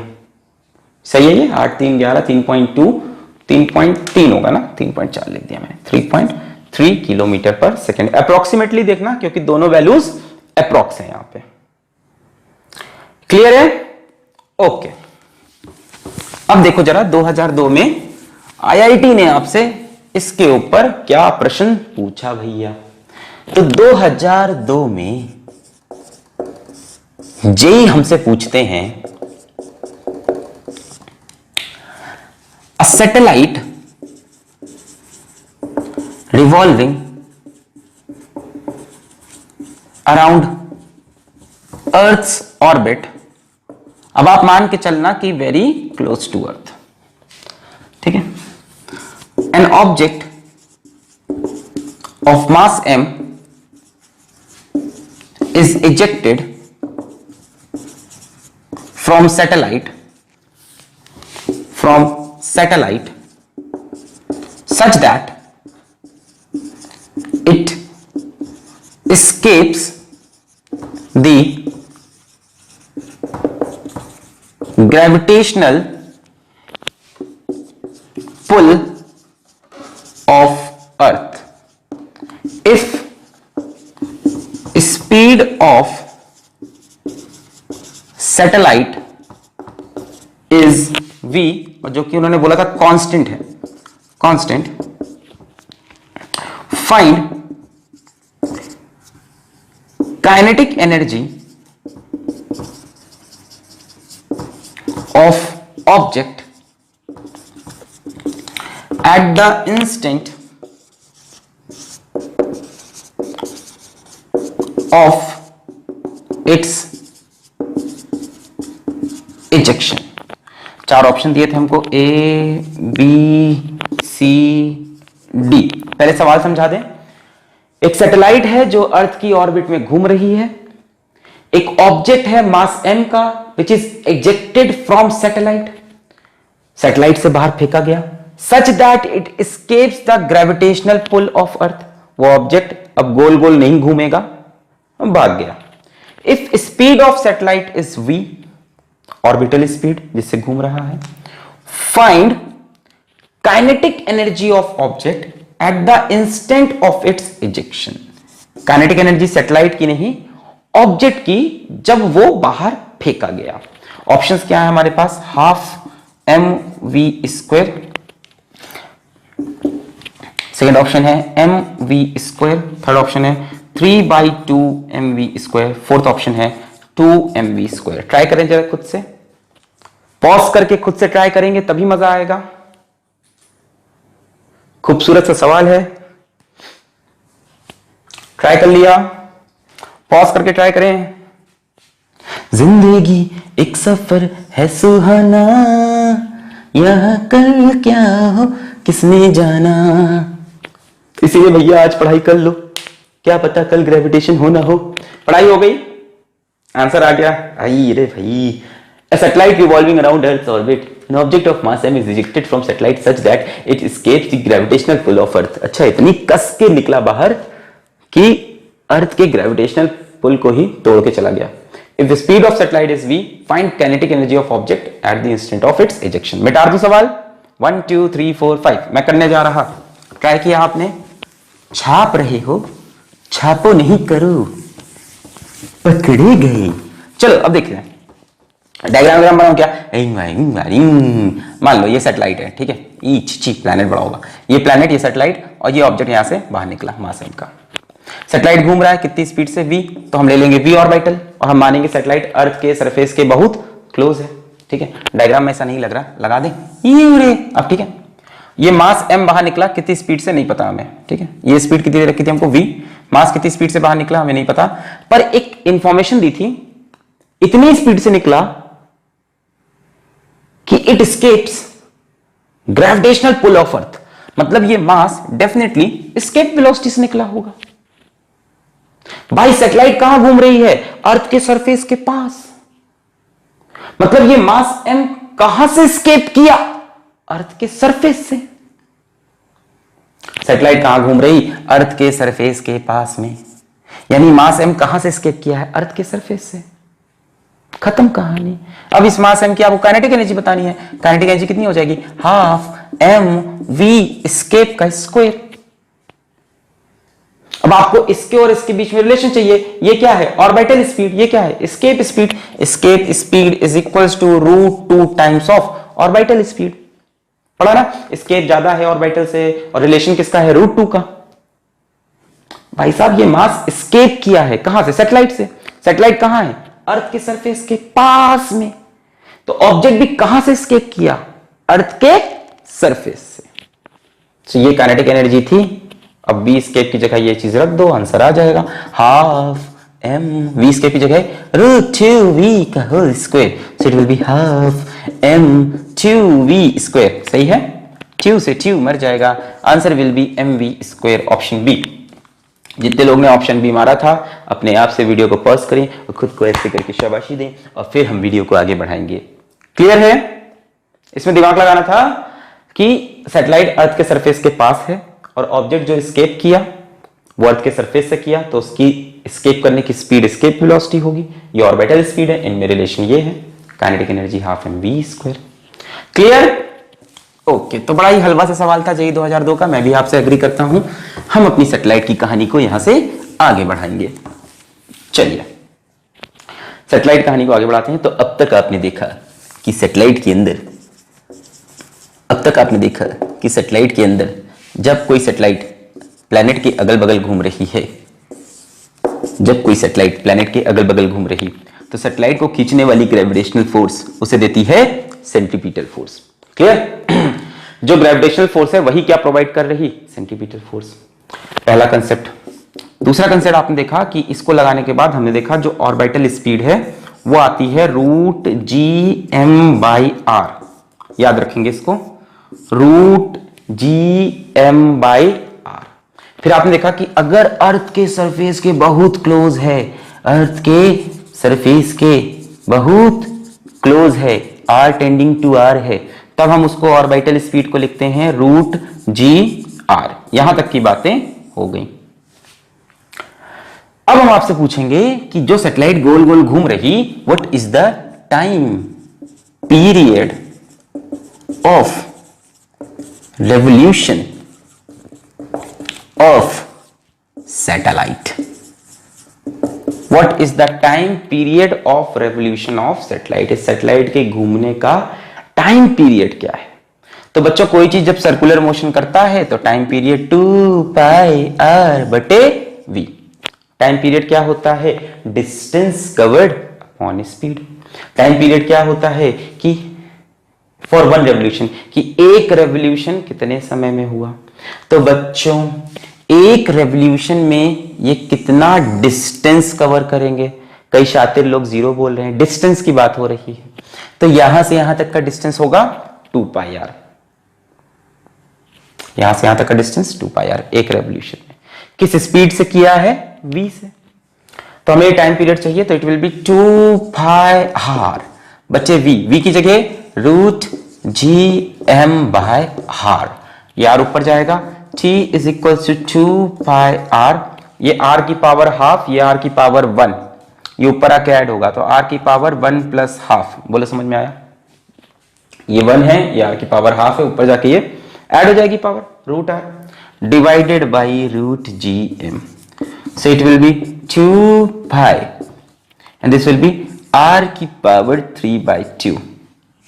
सही है ये? 8 3 11, 3.2, 3.3 होगा ना, 3.4 लिख दिया मैंने, 3.3 किलोमीटर पर सेकेंड। अप्रोक्सीमेटली देखना क्योंकि दोनों वैल्यूज अप्रोक्स है यहां पे। क्लियर है? ओके। अब देखो जरा 2002 में आईआईटी ने आपसे इसके ऊपर क्या प्रश्न पूछा भैया। तो 2002 में जेई हमसे पूछते हैं, a satellite revolving around earth's orbit, अब आप मान के चलना कि वेरी क्लोज टू अर्थ, ठीक है। An object of mass m is ejected from satellite such that it escapes the gravitational pull of earth if speed of satellite is v, जो कि उन्होंने बोला था कांस्टेंट है, constant, find kinetic energy of object at the instant of its ejection। चार option दिए थे हमको, ए बी सी डी। पहले सवाल समझा दें। एक सैटेलाइट है जो अर्थ की ऑर्बिट में घूम रही है, एक ऑब्जेक्ट है मास m का which is ejected from satellite, satellite से बाहर फेंका गया, such that it escapes the gravitational pull of earth. वो ऑब्जेक्ट अब गोल गोल नहीं घूमेगा, भाग गया। If speed of satellite is v, orbital speed जिससे घूम रहा है, find kinetic energy of object at the instant of its ejection. Kinetic energy satellite की नहीं, ऑब्जेक्ट की, जब वो बाहर फेंका गया। ऑप्शंस क्या है हमारे पास? Half M we square, second option है M we square, third option है 3/2 M we square, fourth option है 2 एम वी स्क्वायर। ट्राई करें जरा खुद से, पॉज करके खुद से ट्राई करेंगे तभी मजा आएगा। खूबसूरत सा सवाल है, ट्राई कर लिया, पॉज करके ट्राई करें। जिंदगी एक सफर है सुहाना, यह कल क्या हो किसने जाना। इसीलिए भैया आज पढ़ाई कर लो, क्या पता कल ग्रेविटेशन हो ना हो। पढ़ाई हो गई, आंसर आ गया। आई रे भाई, a satellite revolving around Earth's orbit, an object of mass m is ejected from satellite such that it escapes the gravitational pull of Earth। अच्छा, इतनी कस के निकला बाहर कि अर्थ के ग्रेविटेशनल पुल को ही तोड़ के चला गया। If the speed of satellite is v, find kinetic energy of object at the instant of its ejection। मैं टार दूं सवाल 1 2 3 4 5 मैं करने जा रहा। ट्राई किया आपने? छाप रहे हो, छापो नहीं करो, पकड़े गए। चलो अब देखते हैं डायग्राम बनाऊं क्या। मान लो ये सैटेलाइट है, ठीक है, ईच प्लैनेट बड़ा होगा, ये प्लैनेट, ये सैटेलाइट, और ये ऑब्जेक्ट यहां से बाहर निकला मास m का। सैटेलाइट घूम रहा है कितनी स्पीड से? v, तो हम ले लेंगे v ऑर्बिटल और हम मानेंगे सैटेलाइट अर्थ के सरफेस के बहुत क्लोज है, ठीक है। डायग्राम में ऐसा नहीं लग रहा, लगा दें ये अब, ठीक है। ये मास m बाहर निकला कितनी स्पीड से नहीं पता हमें, ठीक है। ये स्पीड कितनी रखी थी हमको v, मास कितनी स्पीड से बाहर निकला हमें नहीं पता, पर एक इंफॉर्मेशन दी थी, इतनी स्पीड से निकला कि it escapes gravitational pull of earth. मतलब ये मास डेफिनेटली एस्केप वेलोसिटी से निकला होगा। भाई सैटेलाइट कहां घूम रही है? अर्थ के सरफेस के पास। मतलब ये मास m कहां से एस्केप किया? अर्थ के सरफेस से। सैटेलाइट कहां घूम रही? अर्थ के सरफेस के पास में। यानी मास m कहां से एस्केप किया है? अर्थ के सरफेस से। खत्म कहानी। अब इस मास m की आपको काइनेटिक एनर्जी बतानी है। काइनेटिक एनर्जी कितनी हो जाएगी? हाफ एम वी एस्केप का स्क्वायर। अब आपको इसके और इसके बीच में रिलेशन चाहिए। ये क्या है? Orbital speed. ये क्या है? Escape speed. Escape speed is equals to √2 times of orbital speed. पढ़ा ना? एस्केप ज्यादा है ऑर्बिटल से और रिलेशन किसका है? √2 का। भाई साहब ये मास एस्केप किया है कहां से? सैटेलाइट से। सैटेलाइट कहां है? अर्थ के सरफेस के पास में। तो ऑब्जेक्ट भी कहां से एस्केप किया? अर्थ के सरफेस से। तो ये काइनेटिक एनर्जी थी। अब v एस्केप की जगह ये चीज रख दो, आंसर आ जाएगा हाफ m v एस्केप की जगह √2v का whole square, so it will be half m 2v square. सही है? 2 से 2 मर जाएगा, answer will be mv square, option B. जितने लोग ने ऑप्शन बी मारा था अपने आप से वीडियो को पॉज करें और खुद को ऐसे करके शाबाशी दें और फिर हम वीडियो को आगे बढ़ाएंगे। क्लियर है? इसमें दिमाग लगाना था कि सैटेलाइट अर्थ के सरफेस के पास है और ऑब्जेक्ट जो एस्केप किया वो अर्थ के सरफेस से किया, तो उसकी एस्केप करने की स्पीड एस्केप वेलोसिटी होगी। ये ऑर्बिटल स्पीड है, इनमें रिलेशन ये है, kinetic energy half M we square. Clear? Okay, तो बड़ा ही हलवा सा सवाल था जेईई 2002 का, मैं भी आपसे एग्री करता हूं। हम अपनी सैटेलाइट की कहानी को यहां से आगे बढ़ाएंगे। चलिए सैटेलाइट कहानी को आगे बढ़ाते हैं। तो अब तक आपने देखा कि सैटेलाइट के अंदर जब कोई सैटेलाइट प्लैनेट के अगल बगल घूम रही है, तो सैटेलाइट को खींचने वाली ग्रेविटेशनल फोर्स उसे देती है सेंट्रीपिटल फोर्स। क्लियर? जो ग्रेविटेशनल फोर्स है वही क्या प्रोवाइड कर रही? Centripetal force. पहला कंसेप्ट। दूसरा कंसेप्ट आपने देखा कि इसको लगाने के बाद हमने देखा जो ऑर्बिटल स्पीड है वो आती है √gm/r। याद रखेंगे इसको, √gm/r। फिर आपने देखा कि अगर अर्थ के सरफेस के बहुत क्लोज है, r टेंडिंग टू r है, तब हम उसको ऑर्बिटल स्पीड को लिखते हैं √gr। यहां तक की बातें हो गई। अब हम आपसे पूछेंगे कि जो सैटेलाइट गोल गोल घूम रही, what is the time period of revolution of satellite. What is the time period of revolution of satellite? इस सैटेलाइट के घूमने का टाइम पीरियड क्या है? तो बच्चों कोई चीज जब सर्कुलर मोशन करता है तो time period 2πr/v। Time period क्या होता है? Distance covered upon speed. Time period क्या होता है कि फॉर वन रेवोल्यूशन, कि एक रेवोल्यूशन कितने समय में हुआ। तो बच्चों एक रेवोल्यूशन में ये कितना डिस्टेंस कवर करेंगे? कई शातिर लोग 0 बोल रहे हैं, डिस्टेंस की बात हो रही है। तो यहां से यहां तक का डिस्टेंस होगा 2πr। यहां से यहां तक का डिस्टेंस 2πr एक रेवोल्यूशन में। किस स्पीड से किया है? v से। तो हमें टाइम पीरियड चाहिए, तो इट विल बी 2πr। बच्चे v की जगह √gm/r, ये r ऊपर जाएगा। t is equal to 2πr, ये r की पावर हाफ, ये r की पावर 1, ये ऊपर आके ऐड होगा तो r की पावर 1 + हाफ। बोलो समझ में आया? ये 1 है, ये r की पावर हाफ है, ऊपर जाके ये ऐड हो जाएगी power √r divided by √gm। So it will be 2π and this will be r की power 3/2,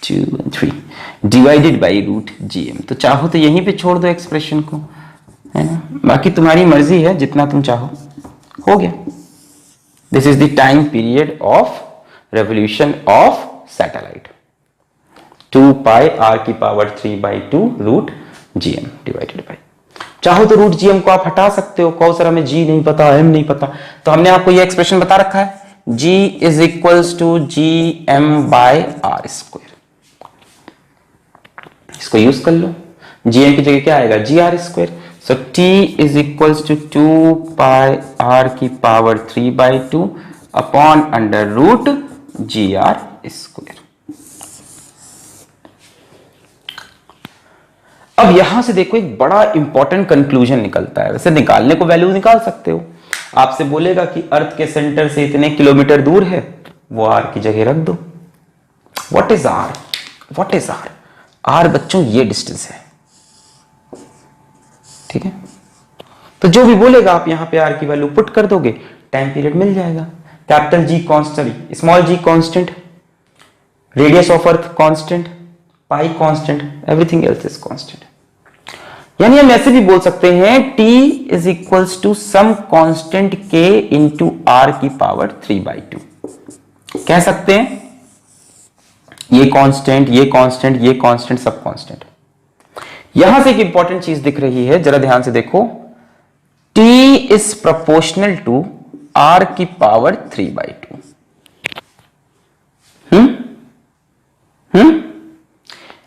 2 and 3 divided by √gm। तो चाहो तो यहीं पे छोड़ दो एक्सप्रेशन को, है ना, बाकी तुम्हारी मर्जी है, जितना तुम चाहो। हो गया। This is the time period of revolution of satellite, 2πr की पावर 3/2 √gm डिवाइडेड बाई। चाहो तो √gm को आप हटा सकते हो। कहो सर हमें g नहीं पता, m नहीं पता, तो हमने आपको ये एक्सप्रेशन बता रखा है, g is equals to gm/r²। इसको यूज कर लो, gm की जगह क्या आएगा? gr²। So t is equals to 2πr की पावर 3/2 अपॉन √gr²। अब यहां से देखो एक बड़ा इंपॉर्टेंट कंक्लूजन निकलता है। वैसे निकालने को वैल्यू निकाल सकते हो, आपसे बोलेगा कि अर्थ के सेंटर से इतने किलोमीटर दूर है, वो r की जगह रख दो। What is r? What is r? r बच्चों ये डिस्टेंस है, ठीक है। तो जो भी बोलेगा आप यहां पे r की वैल्यू पुट कर दोगे, टाइम पीरियड मिल जाएगा। Capital G constant, small g constant, radius of earth constant, pi constant, everything else is constant. यानी हम ऐसे भी बोल सकते हैं t is equals to some constant k into r की पावर 3/2। कह सकते हैं ये कांस्टेंट, ये कांस्टेंट, ये कांस्टेंट, सब कांस्टेंट। यहां से एक इंपॉर्टेंट चीज दिख रही है, जरा ध्यान से देखो, t is proportional to r की पावर 3/2।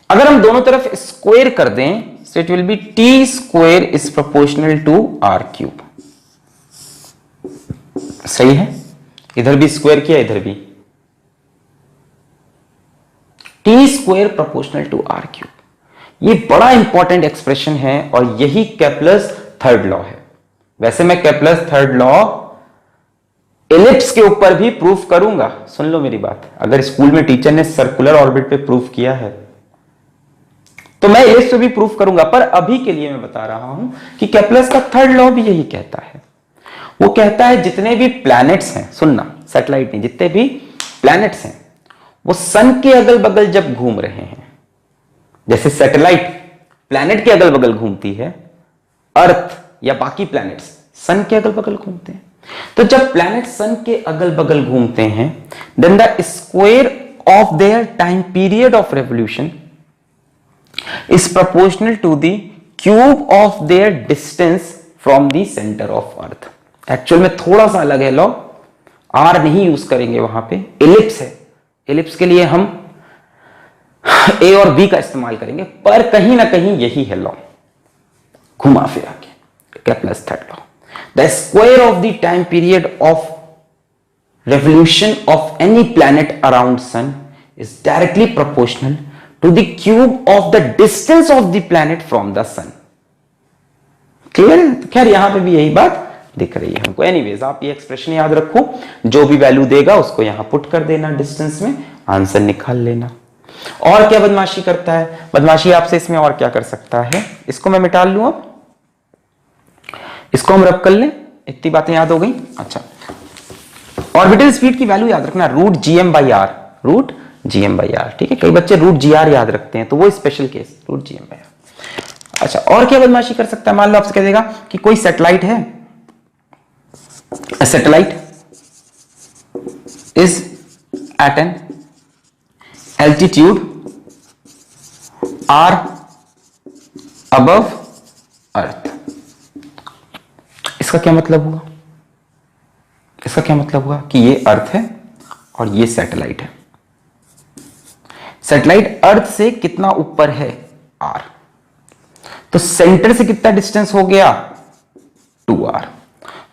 अगर हम दोनों तरफ स्क्वायर कर दें, so it will be t² is proportional to r³। सही है? इधर भी स्क्वायर किया, इधर भी t² proportional to r³। ये बड़ा इंपॉर्टेंट एक्सप्रेशन है और यही केप्लर्स थर्ड लॉ है। वैसे मैं केप्लर्स थर्ड लॉ एलिप्स के ऊपर भी प्रूफ करूंगा, सुन लो मेरी बात। अगर स्कूल में टीचर ने सर्कुलर ऑर्बिट पे प्रूफ किया है तो मैं एलिप्स पे भी प्रूफ करूंगा, पर अभी के लिए मैं बता रहा हूं कि केप्लर्स का थर्ड लॉ भी यही कहता है। वो कहता है जितने भी प्लैनेट्स हैं, सुनना, सैटेलाइट नहीं, जितने भी प्लैनेट्स हैं वो सन के अगल बगल जब घूम रहे हैं, जैसे सैटेलाइट प्लैनेट के अगल बगल घूमती है, अर्थ या बाकी प्लैनेट्स सन के अगल बगल घूमते हैं। तो जब प्लैनेट सन के अगल बगल घूमते हैं, then the square of their time period of revolution is proportional to the cube of their distance from the center of earth। Actual में थोड़ा सा अलग है लॉ, r नहीं यूज करेंगे, वहां पे एलिप्स है, एलिप्स के लिए हम a और b का इस्तेमाल करेंगे, पर कहीं ना कहीं यही है लॉ, घुमा फिरा के। Kepler's third law, the square of the time period of revolution of any planet around sun is directly proportional to the cube of the distance of the planet from the sun। Clear है? तो खैर यहां पे भी यही बात दिख रही है हमको। एनीवेज आप ये एक्सप्रेशन याद रखो, जो भी वैल्यू देगा उसको यहां पुट कर देना डिस्टेंस में, आंसर निकाल लेना। और क्या बदमाशी करता है? बदमाशी आपसे इसमें और क्या कर सकता है? इसको मैं मिटा लूं, अब इसको हम रब कर लें, इतनी बातें याद हो गई। अच्छा, ऑर्बिटल स्पीड की वैल्यू याद रखना root GM by R, root GM by R. ठीक है, कई बच्चे रूट जी आर याद रखते हैं, तो वो special case, root GM by R. अच्छा, और क्या बदमाशी कर सकता है? मान लो आपसे कह देगा कि कोई सैटेलाइट है, satellite is at an altitude R above earth. इसका क्या मतलब हुआ? इसका क्या मतलब हुआ कि ये अर्थ है और ये सैटेलाइट है। सैटेलाइट अर्थ से कितना ऊपर है? आर। तो सेंटर से कितना डिस्टेंस हो गया? 2r।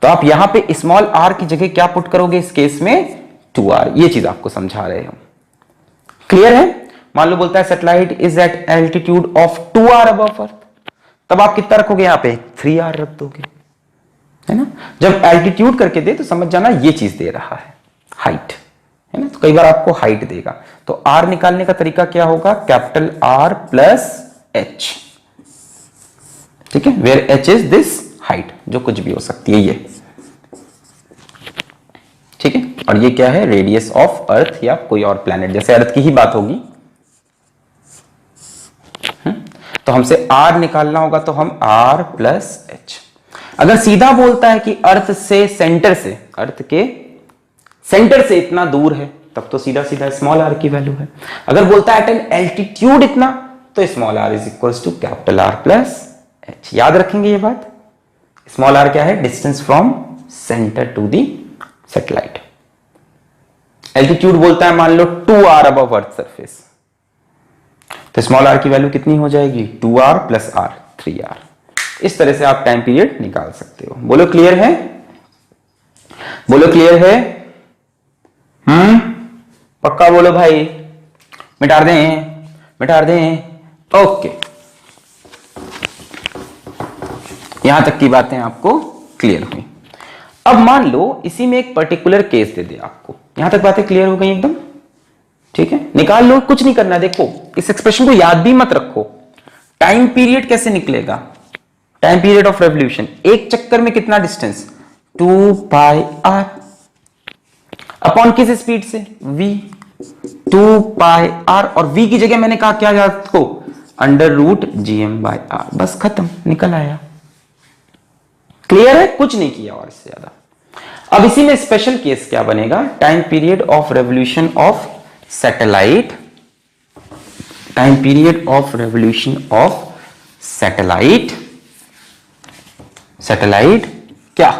तो आप यहां पे स्मॉल r की जगह क्या पुट करोगे इस केस में? 2r। ये चीज आपको समझा रहे हो, क्लियर है? मान लो बोलता है satellite is at altitude of 2r above earth, तब आप कितना रखोगे? यहां पे 3r रख दोगे, है ना? जब एल्टीट्यूड करके दे तो समझ जाना ये चीज दे रहा है, हाइट, है ना? तो कई बार आपको हाइट देगा, तो r निकालने का तरीका क्या होगा? Capital R plus h। ठीक है, where h is this height, जो कुछ भी हो सकती है ये। ठीक है, और ये क्या है? रेडियस ऑफ अर्थ या कोई और प्लैनेट, जैसे अर्थ की ही बात होगी। तो हमसे r निकालना होगा, तो हम r प्लस h। अगर सीधा बोलता है कि अर्थ से सेंटर से, अर्थ के सेंटर से इतना दूर है, तब तो सीधा सीधा स्मॉल r की वैल्यू है। अगर बोलता है एट एन एल्टीट्यूड इतना, तो small r is equals to capital R plus h। याद रखेंगे ये बात। स्मॉल r क्या है? Distance from centre to the satellite. Altitude बोलता है मान लो 2r अबव अर्थ सरफेस, तो स्मॉल r की वैल्यू कितनी हो जाएगी? 2r plus r, 3r। इस तरह से आप टाइम पीरियड निकाल सकते हो। बोलो क्लियर है? बोलो क्लियर है? पक्का बोलो भाई। मिटा दें, मिटा दें। ओके, यहां तक की बातें आपको क्लियर हुई। अब मान लो इसी में एक पर्टिकुलर केस दे दे आपको। यहां तक बातें क्लियर हो गई एकदम? ठीक है, निकाल लो, कुछ नहीं करना। देखो इस एक्सप्रेशन को याद भी मत रखो। टाइम पीरियड कैसे निकलेगा? टाइम पीरियड ऑफ रेवोल्यूशन, एक चक्कर में कितना डिस्टेंस? 2 पाई आर अपॉन किस स्पीड से? v। 2 पाई आर, और v की जगह मैंने कहा क्या याद को? Under root gm by R. बस खत्म, निकल आया। क्लियर है? कुछ नहीं किया और इससे ज्यादा। अब इसी में स्पेशल केस क्या बनेगा? Time period of revolution of satellite, time period of revolution of satellite, satellite क्या?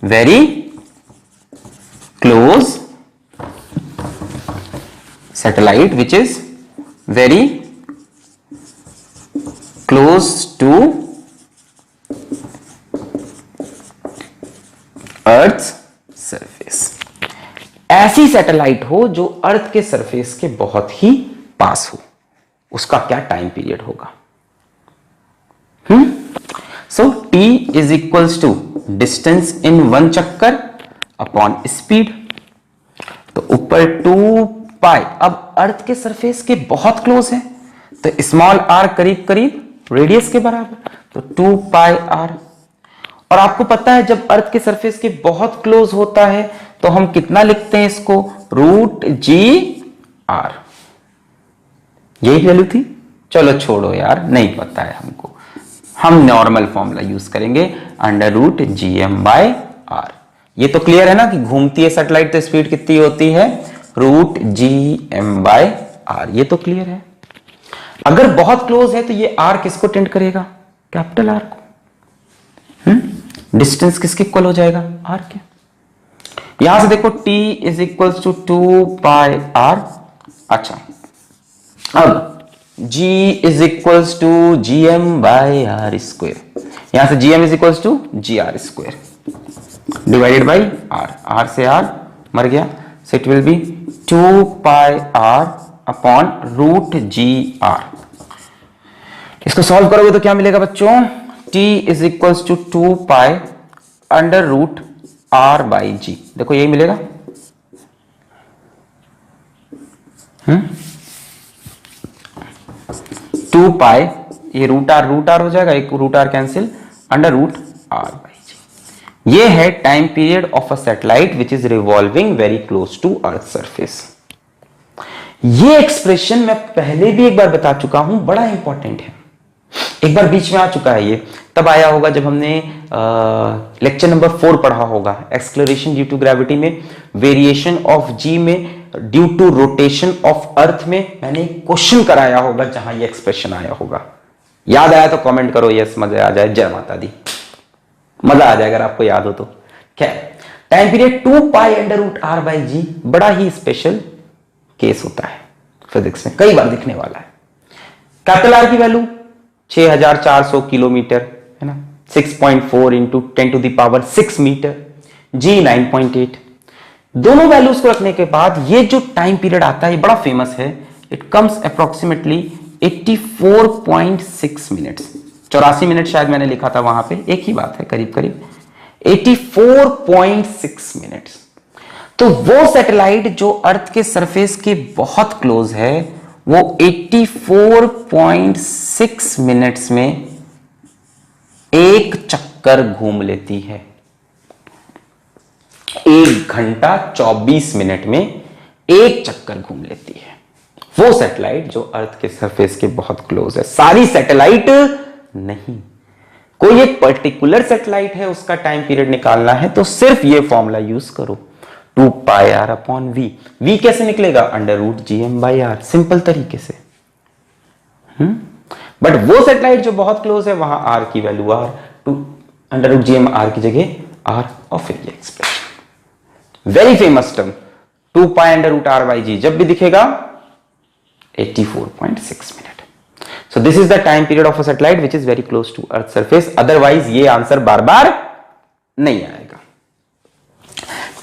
Very close, satellite which is very close to earth surface. ऐसी सैटेलाइट हो जो अर्थ के सरफेस के बहुत ही पास हो, उसका क्या टाइम पीरियड होगा? So t is equals to distance in one चक्कर अपॉन स्पीड। तो ऊपर 2 पाई, अब अर्थ के सरफेस के बहुत क्लोज है, तो स्मॉल r करीब करीब रेडियस के बराबर, तो 2 पाई r। और आपको पता है जब अर्थ के सरफेस के बहुत क्लोज होता है तो हम कितना लिखते हैं इसको? रूट जी आर। यही वैल्यू थी। चलो छोड़ो यार, नहीं पता है हमको, हम नॉर्मल फॉर्मूला यूज करेंगे, under root G M by R. ये तो क्लियर है ना कि घूमती है सैटेलाइट तो स्पीड कितनी होती है? Root G M by R. ये तो क्लियर है। अगर बहुत क्लोज है तो ये आर किसको टेंड करेगा? कैपिटल आर को। डिस्टेंस किसके इक्वल हो जाएगा? आर के। यहां से देखो t is equal to 2 pi R. अच्छा, अब g is equal to G M by R square. यहां से gm is equal to G R square divided by R. R से आर मर गया, so it will be 2 pi R upon root ji R. इसको solve करोगे तो क्या मिलेगा बच्चों? t is equal to 2 pi under root r by G. देखो यही मिलेगा। 2 पाई, ये रूट आर हो जाएगा, एक root R cancel, under root R by G. ये है time period of a satellite which is revolving very close to earth surface. ये एक्सप्रेशन मैं पहले भी एक बार बता चुका हूं, बड़ा इंपॉर्टेंट है, एक बार बीच में आ चुका है ये, तब आया होगा जब हमने लेक्चर नंबर 4 पढ़ा होगा, एक्सलरेशन ड्यू टू ग्रेविटी में, वेरिएशन ऑफ जी में, due to rotation of earth में मैंने क्वेश्चन कराया होगा जहां ये एक्सप्रेशन आया होगा। याद आया तो कमेंट करो, यस मजा आ जाए, जय माता दी, मजा आ जाए अगर आपको याद हो तो। खैर, time period 2 pi under root R by G बड़ा ही स्पेशल केस होता है फिजिक्स में, कई बार दिखने वाला है। कैपिटल आर की वैल्यू 6400 किलोमीटर है ना, 6.4 into 10 to the power 6 metre, G 9.8। दोनों वैल्यूज को रखने के बाद ये जो टाइम पीरियड आता है बड़ा फेमस है, it comes approximately 84.6 minutes. 84 minute शायद मैंने लिखा था वहां पे, एक ही बात है, करीब करीब 84.6 मिनट्स। तो वो सैटेलाइट जो अर्थ के सरफेस के बहुत क्लोज है, वो 84.6 मिनट्स में एक चक्कर घूम लेती है। 1 घंटा 24 मिनट में एक चक्कर घूम लेती है वो सैटेलाइट जो अर्थ के सरफेस के बहुत क्लोज है। सारी सैटेलाइट नहीं, कोई एक पर्टिकुलर सैटेलाइट है, उसका टाइम पीरियड निकालना है तो सिर्फ ये फॉर्मूला यूज करो, 2 pi R upon V. V कैसे निकलेगा? Under root G M by R, simple तरीके से। बट वो सैटेलाइट जो बहुत क्लोज है वहां आर की value R, two under root G M R की जगह आर, और फिर ये expression very famous term 2 pi under root R by G जब भी दिखेगा 84.6 minute. So this is the time period of a satellite which is very close to Earth surface. Otherwise ये answer बार बार नहीं आएगा।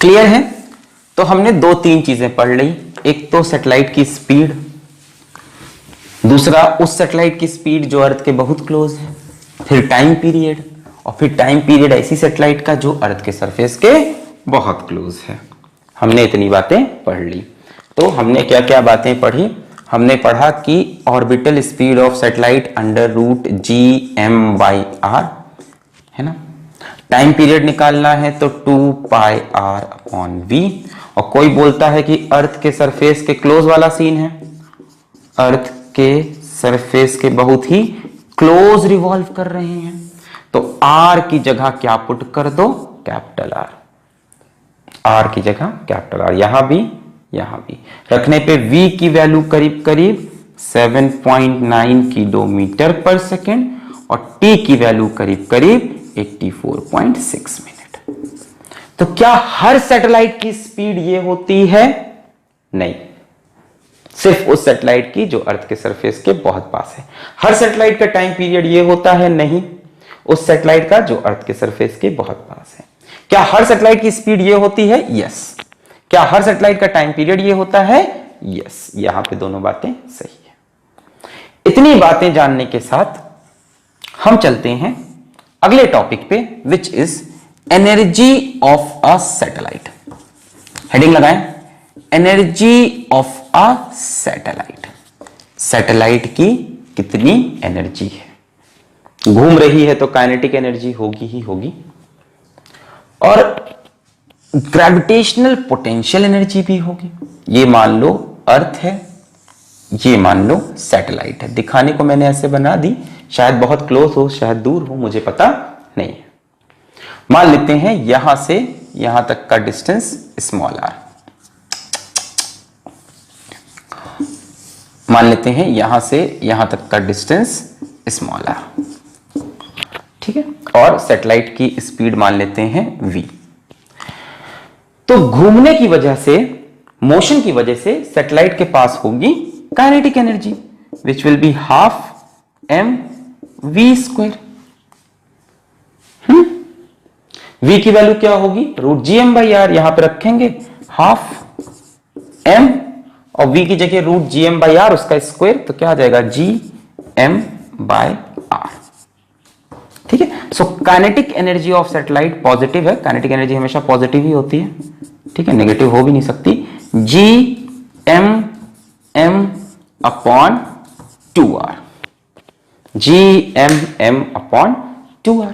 क्लियर है? तो हमने 2-3 चीजें पढ़ ली, एक तो सैटेलाइट की स्पीड, दूसरा उस सैटेलाइट की स्पीड जो अर्थ के बहुत क्लोज है, फिर टाइम पीरियड, और फिर टाइम पीरियड ऐसी सैटेलाइट का जो अर्थ के सरफेस के बहुत क्लोज है। हमने इतनी बातें पढ़ ली। तो हमने क्या क्या बातें पढ़ी? हमने पढ़ा कि orbital speed of satellite under root G M by R है ना, टाइम पीरियड निकालना है तो 2 पाई आर अपॉन वी, और कोई बोलता है कि अर्थ के सरफेस के क्लोज वाला सीन है, अर्थ के सरफेस के बहुत ही क्लोज रिवॉल्व कर रहे हैं, तो आर की जगह क्या पुट कर दो? Capital R. आर की जगह कैपिटल आर, यहां भी रखने पे v की वैल्यू करीब करीब 7.9 किलोमीटर पर सेकेंड, और t की वैल्यू करीब करीब 84.6 मिनट। तो क्या हर सैटेलाइट की स्पीड ये होती है? नहीं, सिर्फ उस सैटेलाइट की जो अर्थ के सरफेस के बहुत पास है। हर सैटेलाइट का टाइम पीरियड ये होता है? नहीं, उस सैटेलाइट का जो अर्थ के सरफेस के बहुत पास है। क्या हर सैटेलाइट की स्पीड ये होती है? यस। क्या हर सैटेलाइट का टाइम पीरियड ये होता है? यस। यहां पे दोनों बातें सही है। इतनी बातें जानने के साथ हम चलते हैं अगले टॉपिक पे, which is energy of a satellite. Heading लगाएं, energy of a satellite. Satellite की कितनी एनर्जी है? घूम रही है तो काइनेटिक एनर्जी होगी ही होगी, और ग्रेविटेशनल पोटेंशियल एनर्जी भी होगी। ये मान लो अर्थ है, ये मान लो सैटेलाइट है। दिखाने को मैंने ऐसे बना दी, शायद बहुत क्लोज हो, शायद दूर हो, मुझे पता नहीं है। मान लेते हैं यहां से यहां तक का डिस्टेंस स्मॉल आर, मान लेते हैं यहां से यहां तक का डिस्टेंस स्मॉल आर, ठीक है, और सैटेलाइट की स्पीड मान लेते हैं v। तो घूमने की वजह से, मोशन की वजह से सैटेलाइट के पास होगी kinetic energy which will be half M we square. v की वैल्यू क्या होगी? Root G M by R, यहां पे रखेंगे हाफ एम, और v की जगह root G M by R उसका स्क्वायर, तो क्या आ जाएगा? G M by R. ठीक है, so kinetic energy of satellite positive है, काइनेटिक एनर्जी हमेशा पॉजिटिव ही होती है, ठीक है, नेगेटिव हो भी नहीं सकती। जी M M upon 2 R, GMM/2r।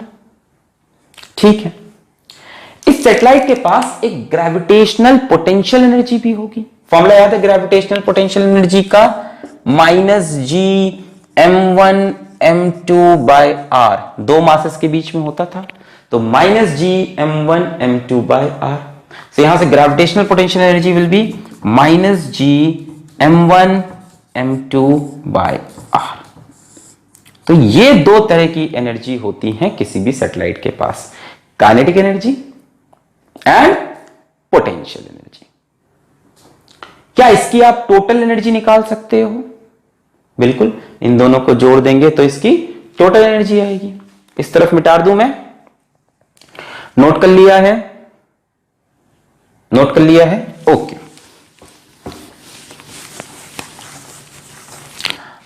ठीक है, इस सैटेलाइट के पास एक ग्रेविटेशनल पोटेंशियल एनर्जी भी होगी। फॉर्मूला याद है ग्रेविटेशनल पोटेंशियल एनर्जी का? -GM1m2/r, दो मासेस के बीच में होता था, तो -GM1m2/r। तो यहां से gravitational potential energy will be -GM1m2/r। तो ये दो तरह की एनर्जी होती है किसी भी सैटेलाइट के पास, kinetic energy and potential energy. क्या इसकी आप टोटल एनर्जी निकाल सकते हो? बिल्कुल, इन दोनों को जोड़ देंगे तो इसकी टोटल एनर्जी आएगी। इस तरफ मिटा दूं मैं, नोट कर लिया है? नोट कर लिया है? ओके।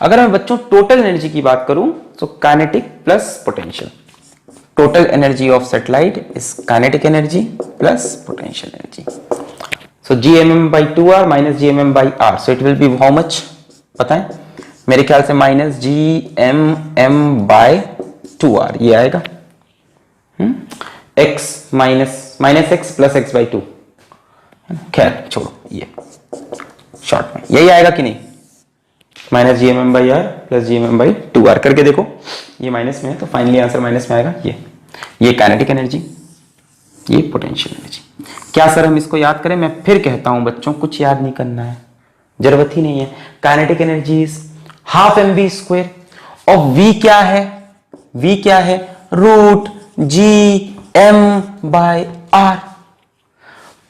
अगर मैं बच्चों टोटल एनर्जी की बात करूं तो kinetic plus potential, total energy of satellite is kinetic energy plus potential energy. So GMM/2r minus GMM/r. So it will be how much? बताएं? मेरे ख्याल से -GMM/2r ये आएगा। x minus x plus x/2। खैर छोड़ो, ये शॉर्ट में यही आएगा कि नहीं? -GMM/r प्लस GMM/2r करके देखो, ये माइनस में है तो फाइनली आंसर माइनस में आएगा। ये काइनेटिक एनर्जी, ये पोटेंशियल एनर्जी। क्या सर हम इसको याद करें? मैं फिर कहता हूं बच्चों, कुछ याद नहीं करना है, जरूरत ही नहीं है। काइनेटिक एनर्जी इज ½ mv² और v क्या है? v क्या है? √GM/r।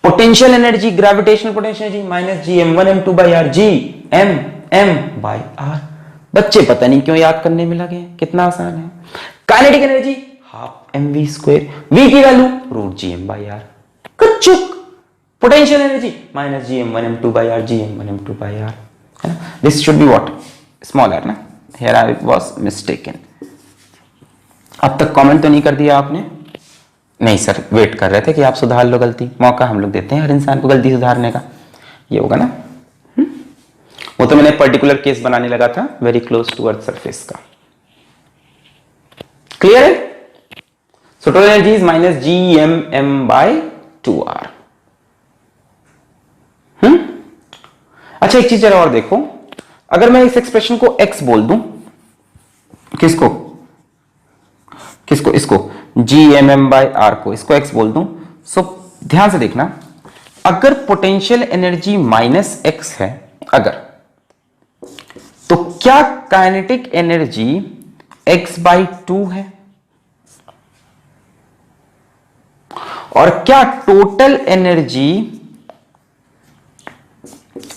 Potential energy, gravitational potential energy -GM1m2/r, GMM/r। बच्चे पता नहीं क्यों याद करने में लगे, कितना आसान है। काइनेटिक एनर्जी ½ mv², v की वैल्यू √GM/r। कच्चुक। पोटेंशियल एनर्जी -GM1m2/r, GM1m2/r, है ना? This should be what? Smaller ना? Here I was mistaken. अब तक कमेंट तो नहीं कर दिया आपने? नहीं सर, वेट कर रहे थे कि आप सुधार लो गलती। मौका हम लोग देते हैं हर इंसान को गलती सुधारने का। ये होगा ना? वो तो मैंने पर्टिकुलर केस बनाने लगा था, very close to earth surface का। क्लियर है? So total energy is -GMM/2r। अच्छा, एक चीज जरा और देखो, अगर मैं इस एक्सप्रेशन को x बोल दूं, किसको इसको GMM/r को, इसको x बोल दूं, सो ध्यान से देखना, अगर पोटेंशियल एनर्जी -x है अगर, तो क्या काइनेटिक एनर्जी x/2 है? और क्या टोटल एनर्जी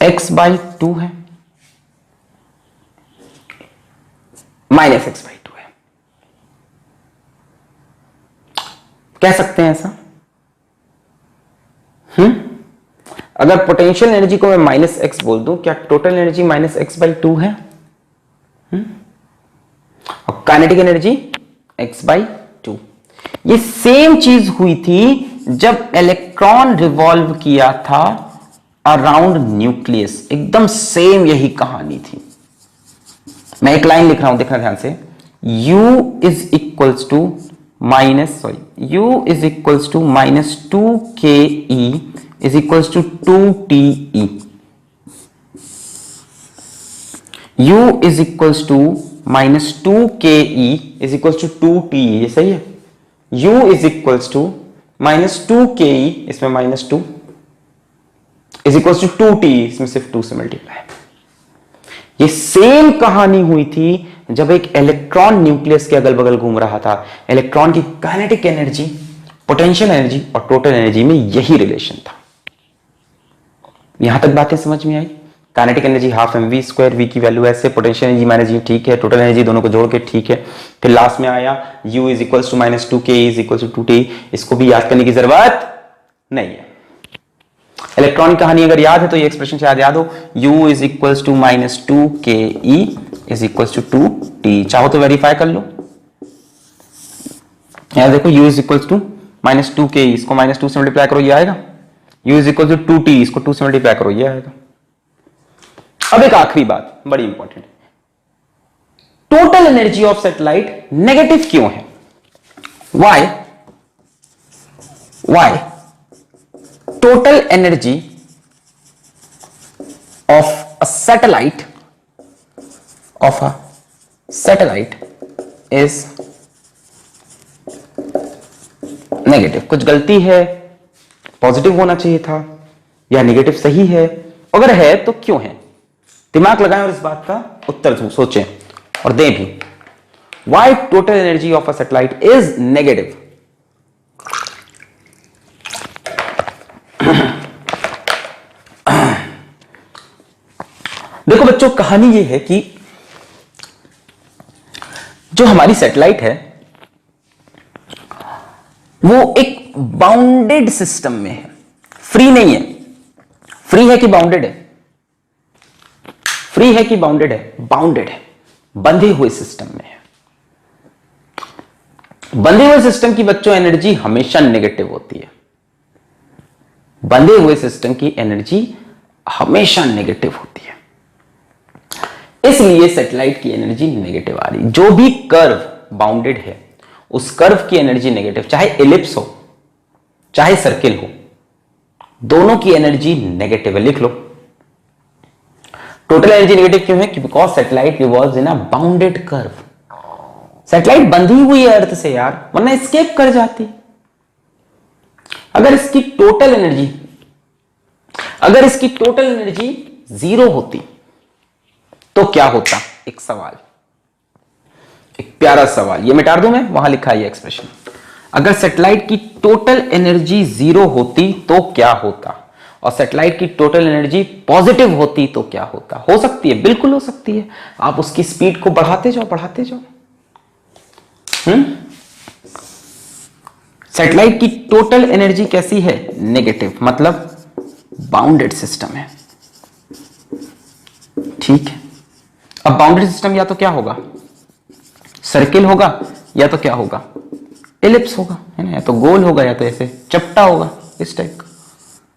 x/2 है? -x/2 है। कह सकते हैं ऐसा? अगर पोटेंशियल एनर्जी को मैं -x बोल दूं, क्या टोटल एनर्जी -x/2 है? और काइनेटिक एनर्जी x/2। ये सेम चीज हुई थी जब इलेक्ट्रॉन रिवॉल्व किया था अराउंड न्यूक्लियस, एकदम सेम यही कहानी थी। मैं एक लाइन लिख रहा हूं, देखना ध्यान से। U is equals to -2ke is equals to 2te। U is equals to -2ke is equals to 2te, ये सही है? U is equals to -2ke, इसमें -2 इज इक्वल्स टू 2t, इसमें सिर्फ 2 से मल्टीप्लाई। ये सेम कहानी हुई थी जब एक इलेक्ट्रॉन न्यूक्लियस के अगल बगल घूम रहा था। इलेक्ट्रॉन की काइनेटिक एनर्जी, पोटेंशियल एनर्जी और टोटल एनर्जी में यही रिलेशन था। यहां तक बातें समझ में आई? काइनेटिक एनर्जी ½ mv², v की वैल्यू ऐसे, पोटेंशियल एनर्जी -g, ठीक है, टोटल एनर्जी दोनों को जोड़ के, ठीक है। फिर लास्ट में आया u is equals to -2ke is equals to 2t। इसको भी याद करने की जरूरत नहीं है। इलेक्ट्रॉन की कहानी अगर याद है तो ये एक्सप्रेशन शायद याद हो, u is equals to -2ke is equals to 2t। चाहो तो वेरीफाई कर लो। यहां देखो u is equals to -2ke, इसको -2 से मल्टीप्लाई करो, ये आएगा। u is equal to 2t, इसको 2 से मल्टीप्लाई करो, ये आएगा। अब एक आखिरी बात बड़ी important, total energy of satellite negative क्यों है? Why total energy of a satellite is negative. कुछ गलती है, पॉजिटिव होना चाहिए था, या नेगेटिव सही है? अगर है तो क्यों है? दिमाग लगाएं और इस बात का उत्तर सोचें और दें भी। Why total energy of a satellite is negative? देखो बच्चों, कहानी यह है कि जो हमारी सैटेलाइट है वो एक बाउंडेड सिस्टम में है, फ्री नहीं है। फ्री है कि बाउंडेड है? फ्री है कि बाउंडेड है? बाउंडेड है, बंधे हुए सिस्टम में है। बंधे हुए सिस्टम की बच्चों एनर्जी हमेशा नेगेटिव होती है। बंधे हुए सिस्टम की एनर्जी हमेशा नेगेटिव होती है, इसलिए सैटेलाइट की एनर्जी नेगेटिव आ रही। जो भी कर्व बाउंडेड है उस कर्व की एनर्जी नेगेटिव, चाहे एलिप्स हो चाहे सर्किल हो, दोनों की एनर्जी नेगेटिव है। लिख लो, टोटल एनर्जी नेगेटिव क्यों है? Because satellite revolves in a bounded curve. Satellite बंधी हुई है अर्थ से यार, वरना एस्केप कर जाती। अगर इसकी टोटल एनर्जी जीरो होती तो क्या होता? एक सवाल, एक प्यारा सवाल, ये मिटा दूं मैं, वहां लिखा है ये एक्सप्रेशन। अगर सैटेलाइट की टोटल एनर्जी जीरो होती तो क्या होता, और सैटेलाइट की टोटल एनर्जी पॉजिटिव होती तो क्या होता? हो सकती है, बिल्कुल हो सकती है। आप उसकी स्पीड को बढ़ाते जाओ। सैटेलाइट की टोटल एनर्जी कैसी है? नेगेटिव, मतलब बाउंडेड सिस्टम है। ठीक है, अब बाउंडेड सिस्टम या तो क्या होगा? सर्किल होगा, या तो क्या होगा? एलिप्स होगा, है ना? या तो गोल होगा या तो ऐसे चपटा होगा, इस टाइप का।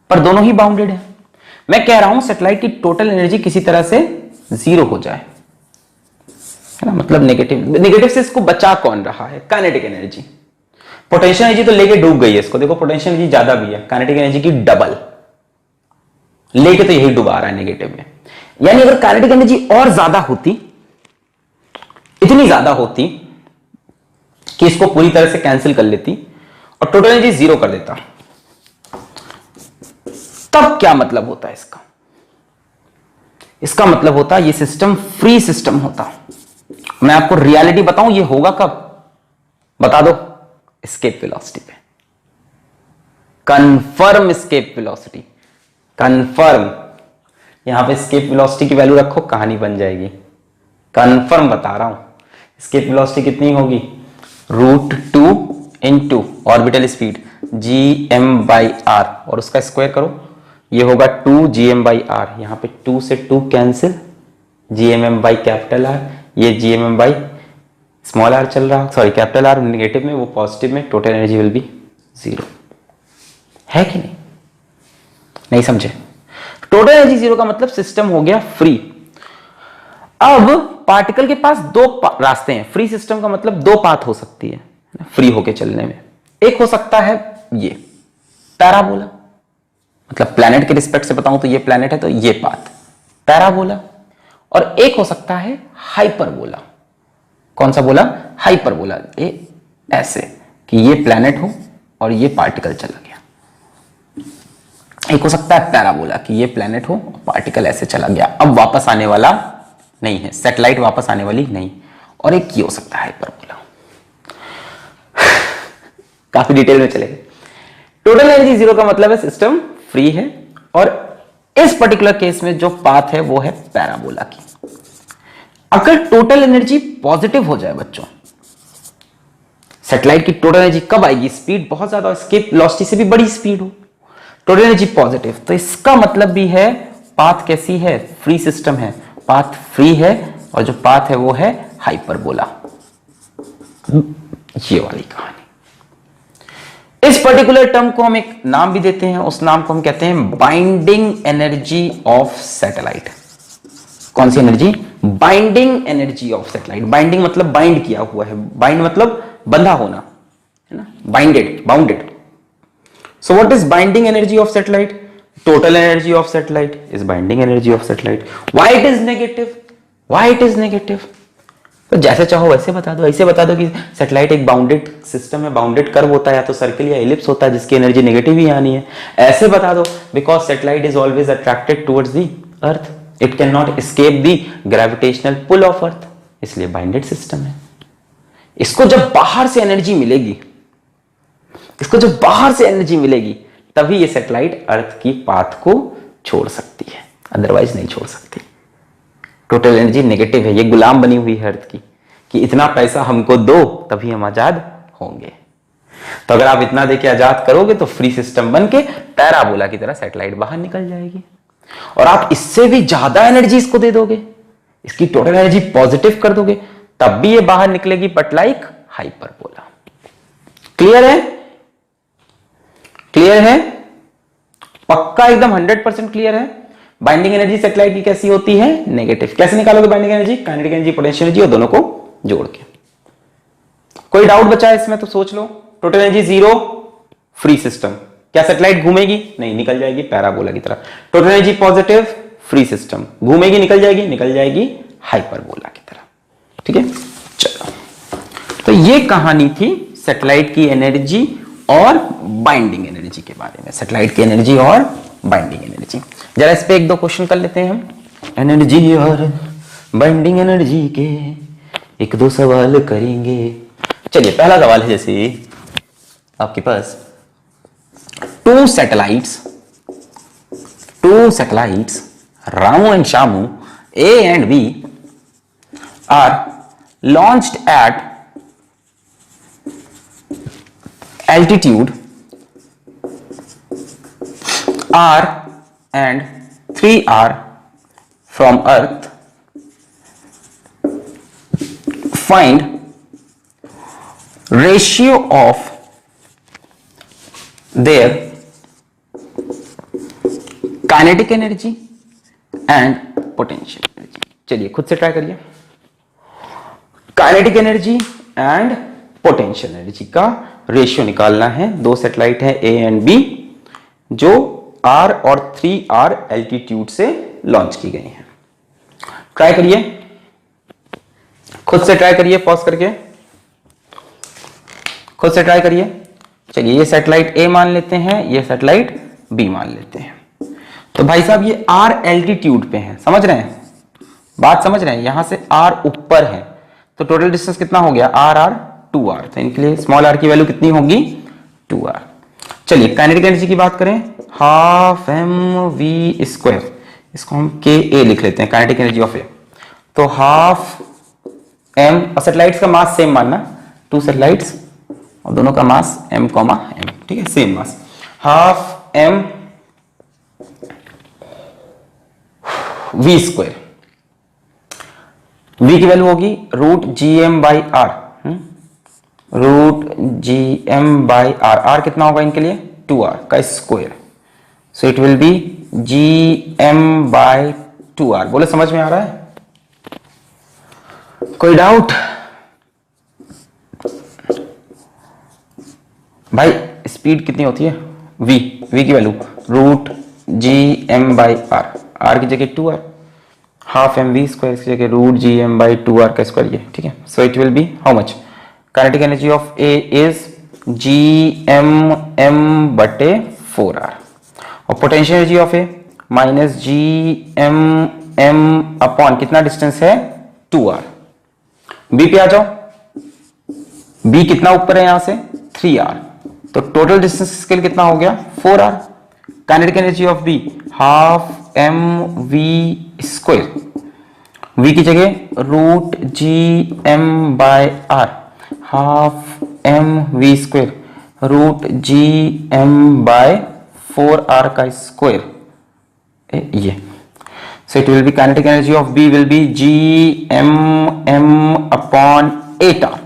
पर दोनों ही बाउंडेड है। मैं कह रहा हूं सैटेलाइट की टोटल एनर्जी किसी तरह से जीरो हो जाए, है ना? मतलब नेगेटिव से इसको बचा कौन रहा है? Kinetic energy. पोटेंशियल एनर्जी तो लेके डूब गई है इसको। देखो पोटेंशियल एनर्जी ज्यादा भी है, काइनेटिक एनर्जी की डबल, लेके तो यही डुबा रहा है नेगेटिव में। यानी अगर काइनेटिक एनर्जी और ज्यादा होती, इतनी ज्यादा होती कि इसको पूरी तरह से कैंसिल कर लेती और टोटल एनर्जी जीरो कर देता, तब क्या मतलब होता है इसका? इसका मतलब होता ये सिस्टम फ्री सिस्टम होता। मैं आपको रियलिटी बताऊं, ये होगा कब? बता दो, एस्केप वेलोसिटी पे। Confirm escape velocity, confirm. यहां पे एस्केप वेलोसिटी की वैल्यू रखो, कहानी बन जाएगी। कंफर्म बता रहा हूं। एस्केप वेलोसिटी कितनी होगी? √2 इंटू ऑर्बिटल स्पीड gm/r, और उसका स्क्वायर करो, ये होगा 2gm/r। यहां पे 2 से 2 कैंसिल, gmm/R, ये gmm/r चल रहा, सॉरी कैपिटल R नेगेटिव में, वो पॉजिटिव में, total energy will be zero. है कि नहीं? नहीं समझे? टोटल एनर्जी जीरो का मतलब सिस्टम हो गया फ्री। अब पार्टिकल के पास दो रास्ते हैं। फ्री सिस्टम का मतलब दो पाथ हो सकती है फ्री होके चलने में। एक हो सकता है ये पैराबोला, मतलब प्लैनेट के रिस्पेक्ट से बताऊं तो ये प्लैनेट है तो ये पाथ पैराबोला, और एक हो सकता है हाइपरबोला। कौन सा बोला? हाइपरबोला। ये ऐसे कि ये प्लैनेट हो और ये पार्टिकल चला गया। एक हो सकता है पैराबोला कि ये प्लैनेट हो और पार्टिकल ऐसे चला गया, अब वापस आने वाला नहीं है, सैटेलाइट वापस आने वाली नहीं। और एक ये हो सकता है हाइपरबोला। काफी डिटेल में चले गए। टोटल एनर्जी जीरो का मतलब है सिस्टम फ्री है, और इस पर्टिकुलर केस में जो पाथ है वो है पैराबोला की। अगर टोटल एनर्जी पॉजिटिव हो जाए बच्चों, सैटेलाइट की टोटल एनर्जी कब आएगी? स्पीड बहुत ज्यादा, एस्केप वेलोसिटी से भी बड़ी स्पीड हो, टोटल एनर्जी पॉजिटिव, तो इसका मतलब भी है पाथ कैसी है? फ्री सिस्टम है, पाथ फ्री है, और जो पाथ है वो है हाइपरबोला। ये वाली कहानी। इस पर्टिकुलर टर्म को हम एक नाम भी देते हैं, उस नाम को हम कहते हैं बाइंडिंग एनर्जी ऑफ सैटेलाइट। कौन सी energy? Binding energy of satellite. Binding मतलब बाइंड किया हुआ है, बाइंड मतलब बंधा होना, है ना, binded, bounded. So what is binding energy of satellite? Total energy of satellite is binding energy of satellite. Why it is negative? Why it is negative? तो जैसे चाहो वैसे बता दो, ऐसे बता दो कि सेटेलाइट एक बाउंडेड सिस्टम है, बाउंडेड कर्व होता है, या तो सर्कल या एलिप्स होता है जिसकी एनर्जी नेगेटिव ही आनी है, ऐसे बता दो। Because satellite is always attracted towards the earth, it can not escape the gravitational pull of earth, इसलिए बाइंडेड सिस्टम है। इसको जब बाहर से एनर्जी मिलेगी, इसको जब बाहर से एनर्जी मिलेगी तभी ये सेटेलाइट अर्थ की पाथ को छोड़ सकती है, अदरवाइज नहीं छोड़ सकती। टोटल एनर्जी नेगेटिव है, ये गुलाम बनी हुई है अर्थ की कि इतना पैसा हमको दो तभी हम आजाद होंगे। तो अगर आप इतना देके आजाद करोगे तो फ्री सिस्टम बन के पैराबोला की तरह सैटेलाइट बाहर निकल जाएगी। और आप इससे भी ज्यादा एनर्जी इसको दे दोगे, इसकी टोटल एनर्जी पॉजिटिव कर दोगे, तब भी ये बाहर निकलेगी, बट लाइक हाइपरबोला। क्लियर है? क्लियर है? पक्का एकदम 100% क्लियर है? बाइंडिंग एनर्जी सैटेलाइट की कैसी होती है? नेगेटिव। कैसे निकालोगे binding energy? Kinetic energy, potential energy और दोनों को जोड़ के। कोई डाउट बचा है इसमें तो सोच लो। Total energy 0, free system. क्या सैटेलाइट घूमेगी? नहीं, निकल जाएगी पैराबोला की तरह। Total energy positive, free system, घूमेगी, निकल जाएगी, निकल जाएगी हाइपरबोला की तरह। ठीक है, चलो। तो ये कहानी थी सैटेलाइट की एनर्जी और बाइंडिंग एनर्जी के बारे में। सैटेलाइट की एनर्जी और बाइंडिंग एनर्जी। जरा इस पे एक दो क्वेश्चन कर लेते हैं हम। एनर्जी और बाइंडिंग एनर्जी के एक दो सवाल करेंगे। चलिए, पहला सवाल है जैसे आपके पास two satellites Ramu and Shamu A and B are launched at altitude R and 3R from Earth. Find ratio of their kinetic energy and potential energy. चलिए खुद से ट्राई करिए। Kinetic energy and potential energy का रेशियो निकालना है। दो satellite है A and B जो R और 3R एल्टीट्यूड से लॉन्च की गई हैं। ट्राई करिए, खुद से ट्राई करिए, पॉज करके खुद से ट्राई करिए। चलिए, ये सैटेलाइट A मान लेते हैं, ये सैटेलाइट B मान लेते हैं। तो भाई साहब ये R एल्टीट्यूड पे है, समझ रहे हैं बात? समझ रहे हैं? यहां से R ऊपर है तो टोटल डिस्टेंस कितना हो गया? R 2R। तो इनके लिए स्मॉल r की वैल्यू कितनी होगी? 2R। चलिए, काइनेटिक एनर्जी की बात करें, हाफ mv², इसको हम KA लिख लेते हैं, काइनेटिक एनर्जी ऑफ A। तो हाफ m, और सैटेलाइट्स का मास सेम मानना, टू सैटेलाइट्स और दोनों का मास m, ठीक है, same mass. Half m v², v की वैल्यू होगी √gm/r, √gm/r। r कितना होगा इनके लिए? 2r का square. So it will B gm/2r। बोले समझ में आ रहा है? कोई डाउट? भाई स्पीड कितनी होती है? v की वैल्यू √gm/r, r की जगह 2r, हाफ mv² की जगह √gm/2r का स्क्वायर, ये ठीक है। सो it will B how much? Kinetic energy of A is gmm/4r और potential energy of A -gmm upon कितना डिस्टेंस है? 2r। B पे आ जाओ, B कितना ऊपर है यहां से? 3r। तो टोटल डिस्टेंस स्केल कितना हो गया? 4r। Kinetic energy of B half mv², v की जगह √gm/r, हाफ mv² √gm/4r का स्क्वायर, ये। So it will be kinetic energy of B will be gmm/8r।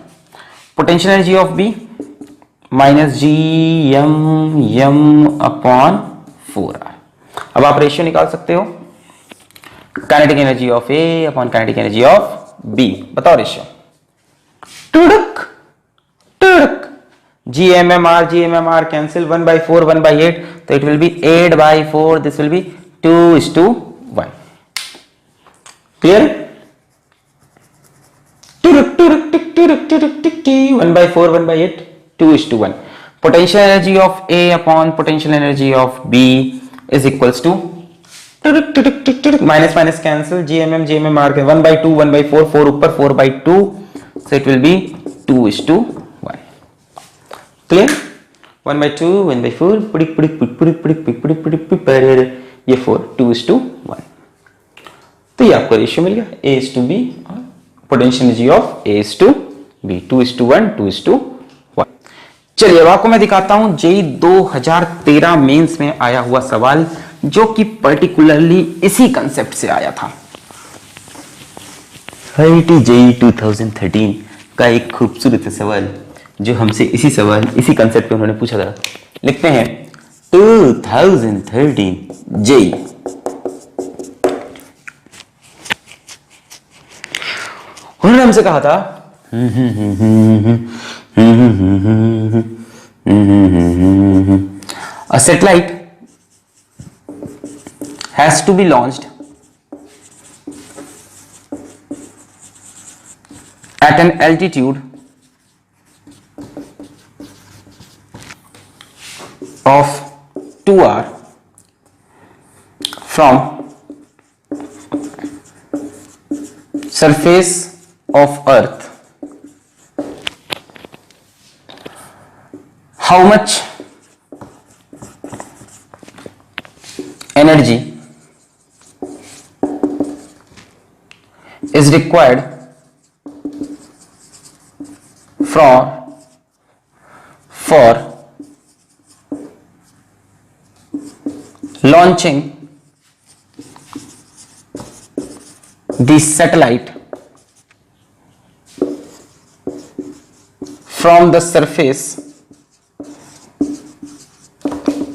Potential energy of B -gmm/4r। अब आप ratio निकाल सकते हो। Kinetic energy of A upon kinetic energy of B. बताओ ratio. टुडक टुडक, GMMR कैंसिल, 1/4 1/8, तो it will be 8/4, this will be 2:1। Clear? टुडक टुडक टिक टुडक टुडक टिक टी, 1/4 1/8, 2:1। Potential energy of A upon potential energy of B is equals to minus minus cancel, GMMR के 1/2 1/4, 4 ऊपर 4/2, so it will be 2:1। Clear? 1/2 1/4 पुडिक पुडिक पुडिक पुडिक पुडिक पुडिक पुडिक पुडिक, ये 4, 2:1। तो ये आपको रेशियो मिल गया A:B, potential energy of A:B 2:1 2:1। चलिए अब आपको मैं दिखाता हूं जेई 2013 मेंस में आया हुआ सवाल, जो कि पर्टिकुलरली इसी कंसेप्ट से आया था। IIT जेई 2013 का एक खूबसूरत सवाल, जो हमसे इसी कंसेप्ट पे उन्होंने पूछा था। लिखते हैं 2013 जेई। उन्होंने हमसे कहा था a satellite has to be launched at an altitude of 2r from surface of earth. How much energy is required for launching the satellite from the surface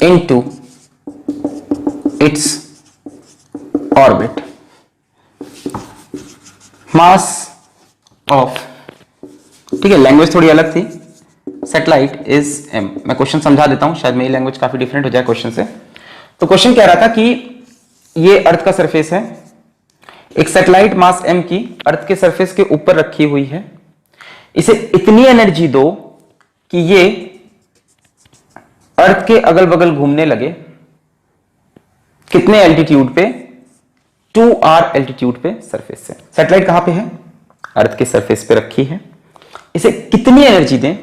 into its orbit? Mass of, ठीक है, language थोड़ी अलग थी। Satellite is m। मैं question समझा देता हूं, शायद मेरी लैंग्वेज काफी डिफरेंट हो जाए क्वेश्चन से। तो क्वेश्चन कह रहा था कि ये अर्थ का सरफेस है, एक सैटेलाइट मास m की अर्थ के सरफेस के ऊपर रखी हुई है, इसे इतनी एनर्जी दो कि ये अर्थ के अगल बगल घूमने लगे। कितने एल्टीट्यूड पे? 2r एल्टीट्यूड पे सरफेस से। सैटेलाइट कहां पे है? अर्थ के सरफेस पे रखी है। इसे कितनी एनर्जी दें?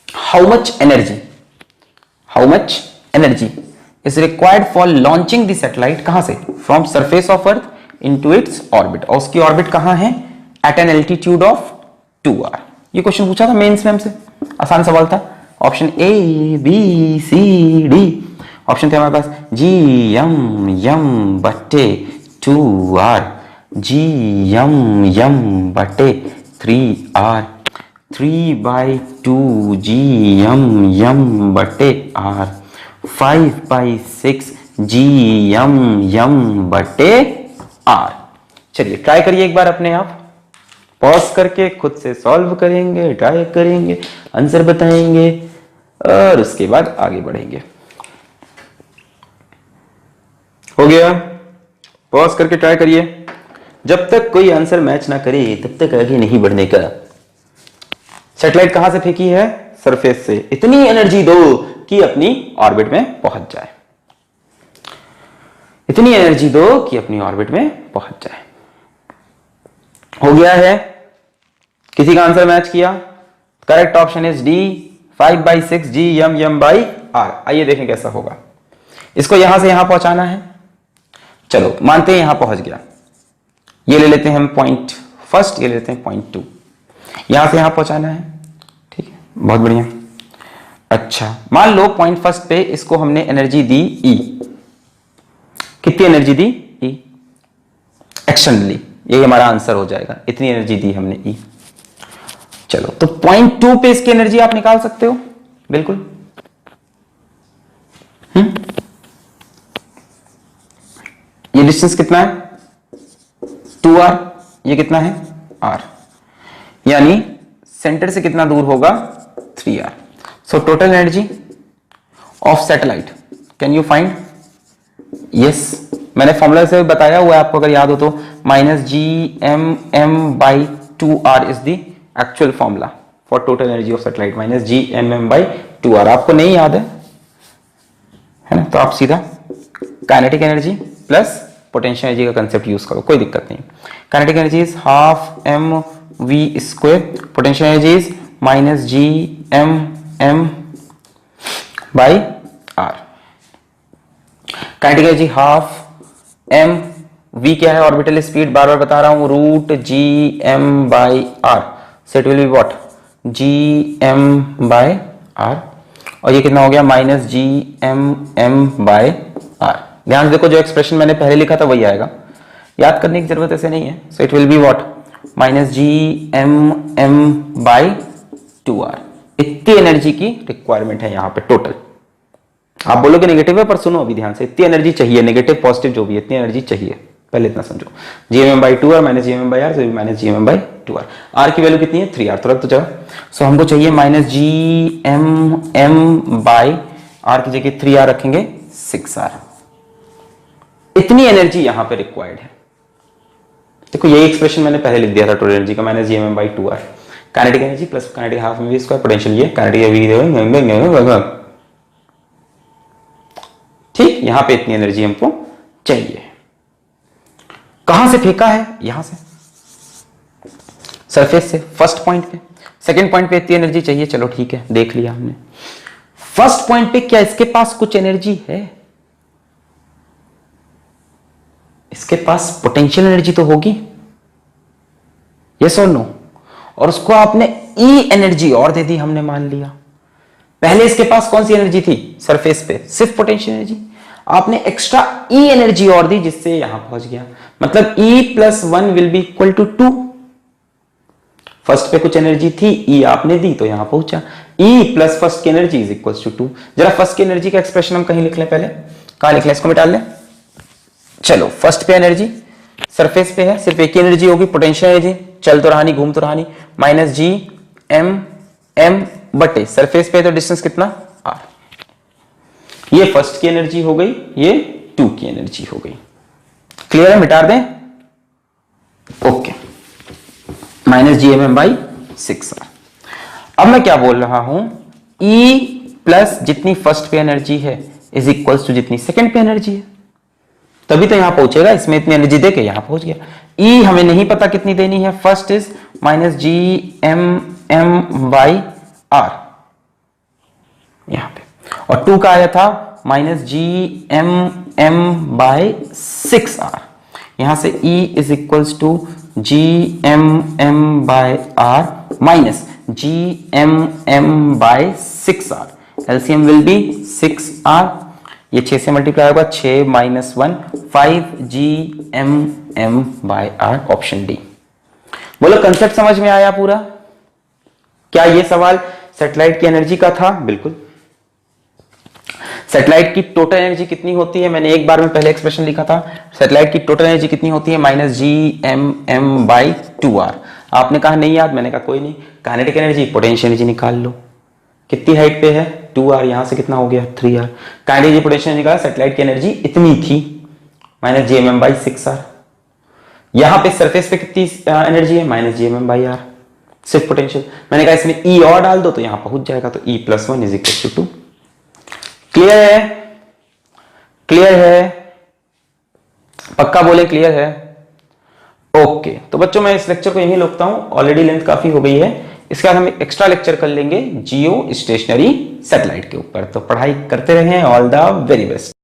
How much energy is required for launching the satellite, कहां से? From surface of earth into its orbit. और उसकी ऑर्बिट कहां है? At an altitude of 2r। ये क्वेश्चन पूछा था मेंस में हमसे, आसान सवाल था। Option A B C D option थे हमारे पास, GM बटे 2r, GM बटे 3r, 3/2 GM बटे r, 5/6 GM बटे r। चलिए ट्राई करिए एक बार अपने आप, पॉज करके खुद से सॉल्व करेंगे, ट्राई करेंगे, आंसर बताएंगे और उसके बाद आगे बढ़ेंगे। हो गया? पॉज करके ट्राई करिए। जब तक कोई आंसर मैच ना करे तब तक आगे नहीं बढ़ने का। सैटेलाइट कहां से फेंकी है? सरफेस से। इतनी एनर्जी दो कि अपनी ऑर्बिट में पहुंच जाए। इतनी एनर्जी दो कि अपनी ऑर्बिट में पहुंच जाए। हो गया है? किसी का आंसर मैच किया? Correct option is D, 5/6 GM/r। आइए देखें कैसा होगा। इसको यहां से यहां पहुंचाना है। चलो मानते हैं यहां पहुंच गया। ये ले लेते हैं हम पॉइंट फर्स्ट, ये ले लेते हैं पॉइंट 2। यहां से यहां पहुंचाना है, ठीक है, बहुत बढ़िया। अच्छा मान लो पॉइंट फर्स्ट पे इसको हमने एनर्जी दी E। कितनी एनर्जी दी? E। एक्शनली ये हमारा आंसर हो जाएगा। इतनी एनर्जी दी हमने E। चलो तो पॉइंट 2 पे इसकी एनर्जी आप निकाल सकते हो, बिल्कुल। ये डिस्टेंस कितना है? 2r, ये कितना है r, यानी सेंटर से कितना दूर होगा 3r। So total energy of satellite can you find? Yes, मैंने फॉर्मूला से बताया हुआ है आपको, अगर याद हो तो -gmm/2r is the actual formula for total energy of satellite, -gmm/2r। आपको नहीं याद है ना, तो आप सीधा kinetic energy plus potential energy का कंसेप्ट यूज करो, कोई दिक्कत नहीं। Kinetic energy is ½ mv², potential energy is -gmm/r। Kinetic energy ½ m, v क्या है ऑर्बिटल स्पीड, बार बार बता रहा हूं, √gm/r, so it will be what gm/r, और ये कितना हो गया -gmm/r। ध्यान से देखो, जो एक्सप्रेशन मैंने पहले लिखा था वही आएगा, याद करने की जरूरत ऐसे नहीं है। सो it will be what -gmm/2r। इतनी एनर्जी की रिक्वायरमेंट है यहाँ पे टोटल। आप बोलोगे नेगेटिव है, पर सुनो अभी ध्यान से, इतनी एनर्जी चाहिए, नेगेटिव पॉजिटिव जो भी, इतनी एनर्जी चाहिए, पहले इतना समझो। gmm/2r -gmm/r, so -gmm/2r। r की वैल्यू कितनी है 3r, तो रख दो जगह। सो हमको चाहिए -gmm/r की जगह 3r रखेंगे 6r। इतनी एनर्जी यहां पे रिक्वायर्ड है। देखो यही एक्सप्रेशन मैंने पहले लिख दिया था टोटल एनर्जी का, -gmm/2r, kinetic energy plus kinetic ½ mv², potential ये काइनेटिक एनर्जी, ठीक। यहां पे इतनी एनर्जी हमको चाहिए। कहां से फेंका है? यहां से, सरफेस से, फर्स्ट पॉइंट पे। सेकंड पॉइंट पे इतनी एनर्जी चाहिए, चलो ठीक है, देख लिया हमने। फर्स्ट पॉइंट पे क्या इसके पास कुछ एनर्जी है? इसके पास पोटेंशियल एनर्जी तो होगी, यस और नो? और उसको आपने ई एनर्जी और दे दी, हमने मान लिया। पहले इसके पास कौन सी एनर्जी थी सरफेस पे? सिर्फ पोटेंशियल एनर्जी। आपने एक्स्ट्रा ई एनर्जी और दी, जिससे यहां पहुंच गया। मतलब E+1 will be equal to 2। First पे कुछ एनर्जी थी, ई आपने दी तो यहां पहुंचा। E प्लस फर्स्ट की एनर्जी इज इक्वल टू 2। जरा फर्स्ट की एनर्जी का एक्सप्रेशन हम कहीं लिख लें पहले। कहां लिख लें? इसको मिटा लें। चलो, फर्स्ट पे एनर्जी सरफेस पे है, सिर्फ एक ही एनर्जी होगी, पोटेंशियल एनर्जी, चल तो रहा नहीं, घूम तो रहा नहीं, -gmm/m, सरफेस पे तो डिस्टेंस कितना r। ये फर्स्ट की एनर्जी हो गई, ये 2 की एनर्जी हो गई। क्लियर है? मिटा दें। Okay, -gmm/6r। अब मैं क्या बोल रहा हूं, E प्लस जितनी फर्स्ट पे एनर्जी है इज इक्वल्स टू जितनी सेकंड पे एनर्जी है, तभी तो यहां पहुंचेगा। इसमें इतनी एनर्जी देके यहां पहुंच गया। E हमें नहीं पता कितनी देनी है, फर्स्ट इज -gmm/r यहां पे, और 2 का आया था -gmm/6r। यहां से E is equals to gmm/r minus gmm/6r। LCM will be 6r, ये 6 से मल्टीप्लाई होगा, 6 - 1 5 gmm/r, ऑप्शन डी। बोलो कंसेप्ट समझ में आया पूरा? क्या ये सवाल सैटेलाइट की एनर्जी का था? बिल्कुल। सैटेलाइट की टोटल एनर्जी कितनी होती है? मैंने एक बार में पहले एक्सप्रेशन लिखा था, सैटेलाइट की टोटल एनर्जी कितनी होती है? -gmm/2r। आपने कहा नहीं याद, मैंने कहा कोई नहीं, काइनेटिक एनर्जी पोटेंशियल एनर्जी निकाल लो। कितनी हाइट पे है? 2r, यहां से कितना हो गया 3r। Kinetic energy potential energy निकाला, सैटेलाइट की एनर्जी इतनी थी -gmm/6r। यहां पे सरफेस पे कितनी एनर्जी है? -gmm/r, सिर्फ पोटेंशियल। मैंने कहा इसमें E और डाल दो तो यहां पहुंच जाएगा, तो E+1 is equal to 2। Clear है? क्लियर है? पक्का बोले क्लियर है? ओके, तो बच्चों मैं इस लेक्चर को यहीं रोकता हूं, ऑलरेडी लेंथ काफी हो गई है। इसके बाद हम एक एक्स्ट्रा लेक्चर कर लेंगे जियो स्टेशनरी सैटेलाइट के ऊपर। तो पढ़ाई करते रहें, ऑल द वेरी बेस्ट।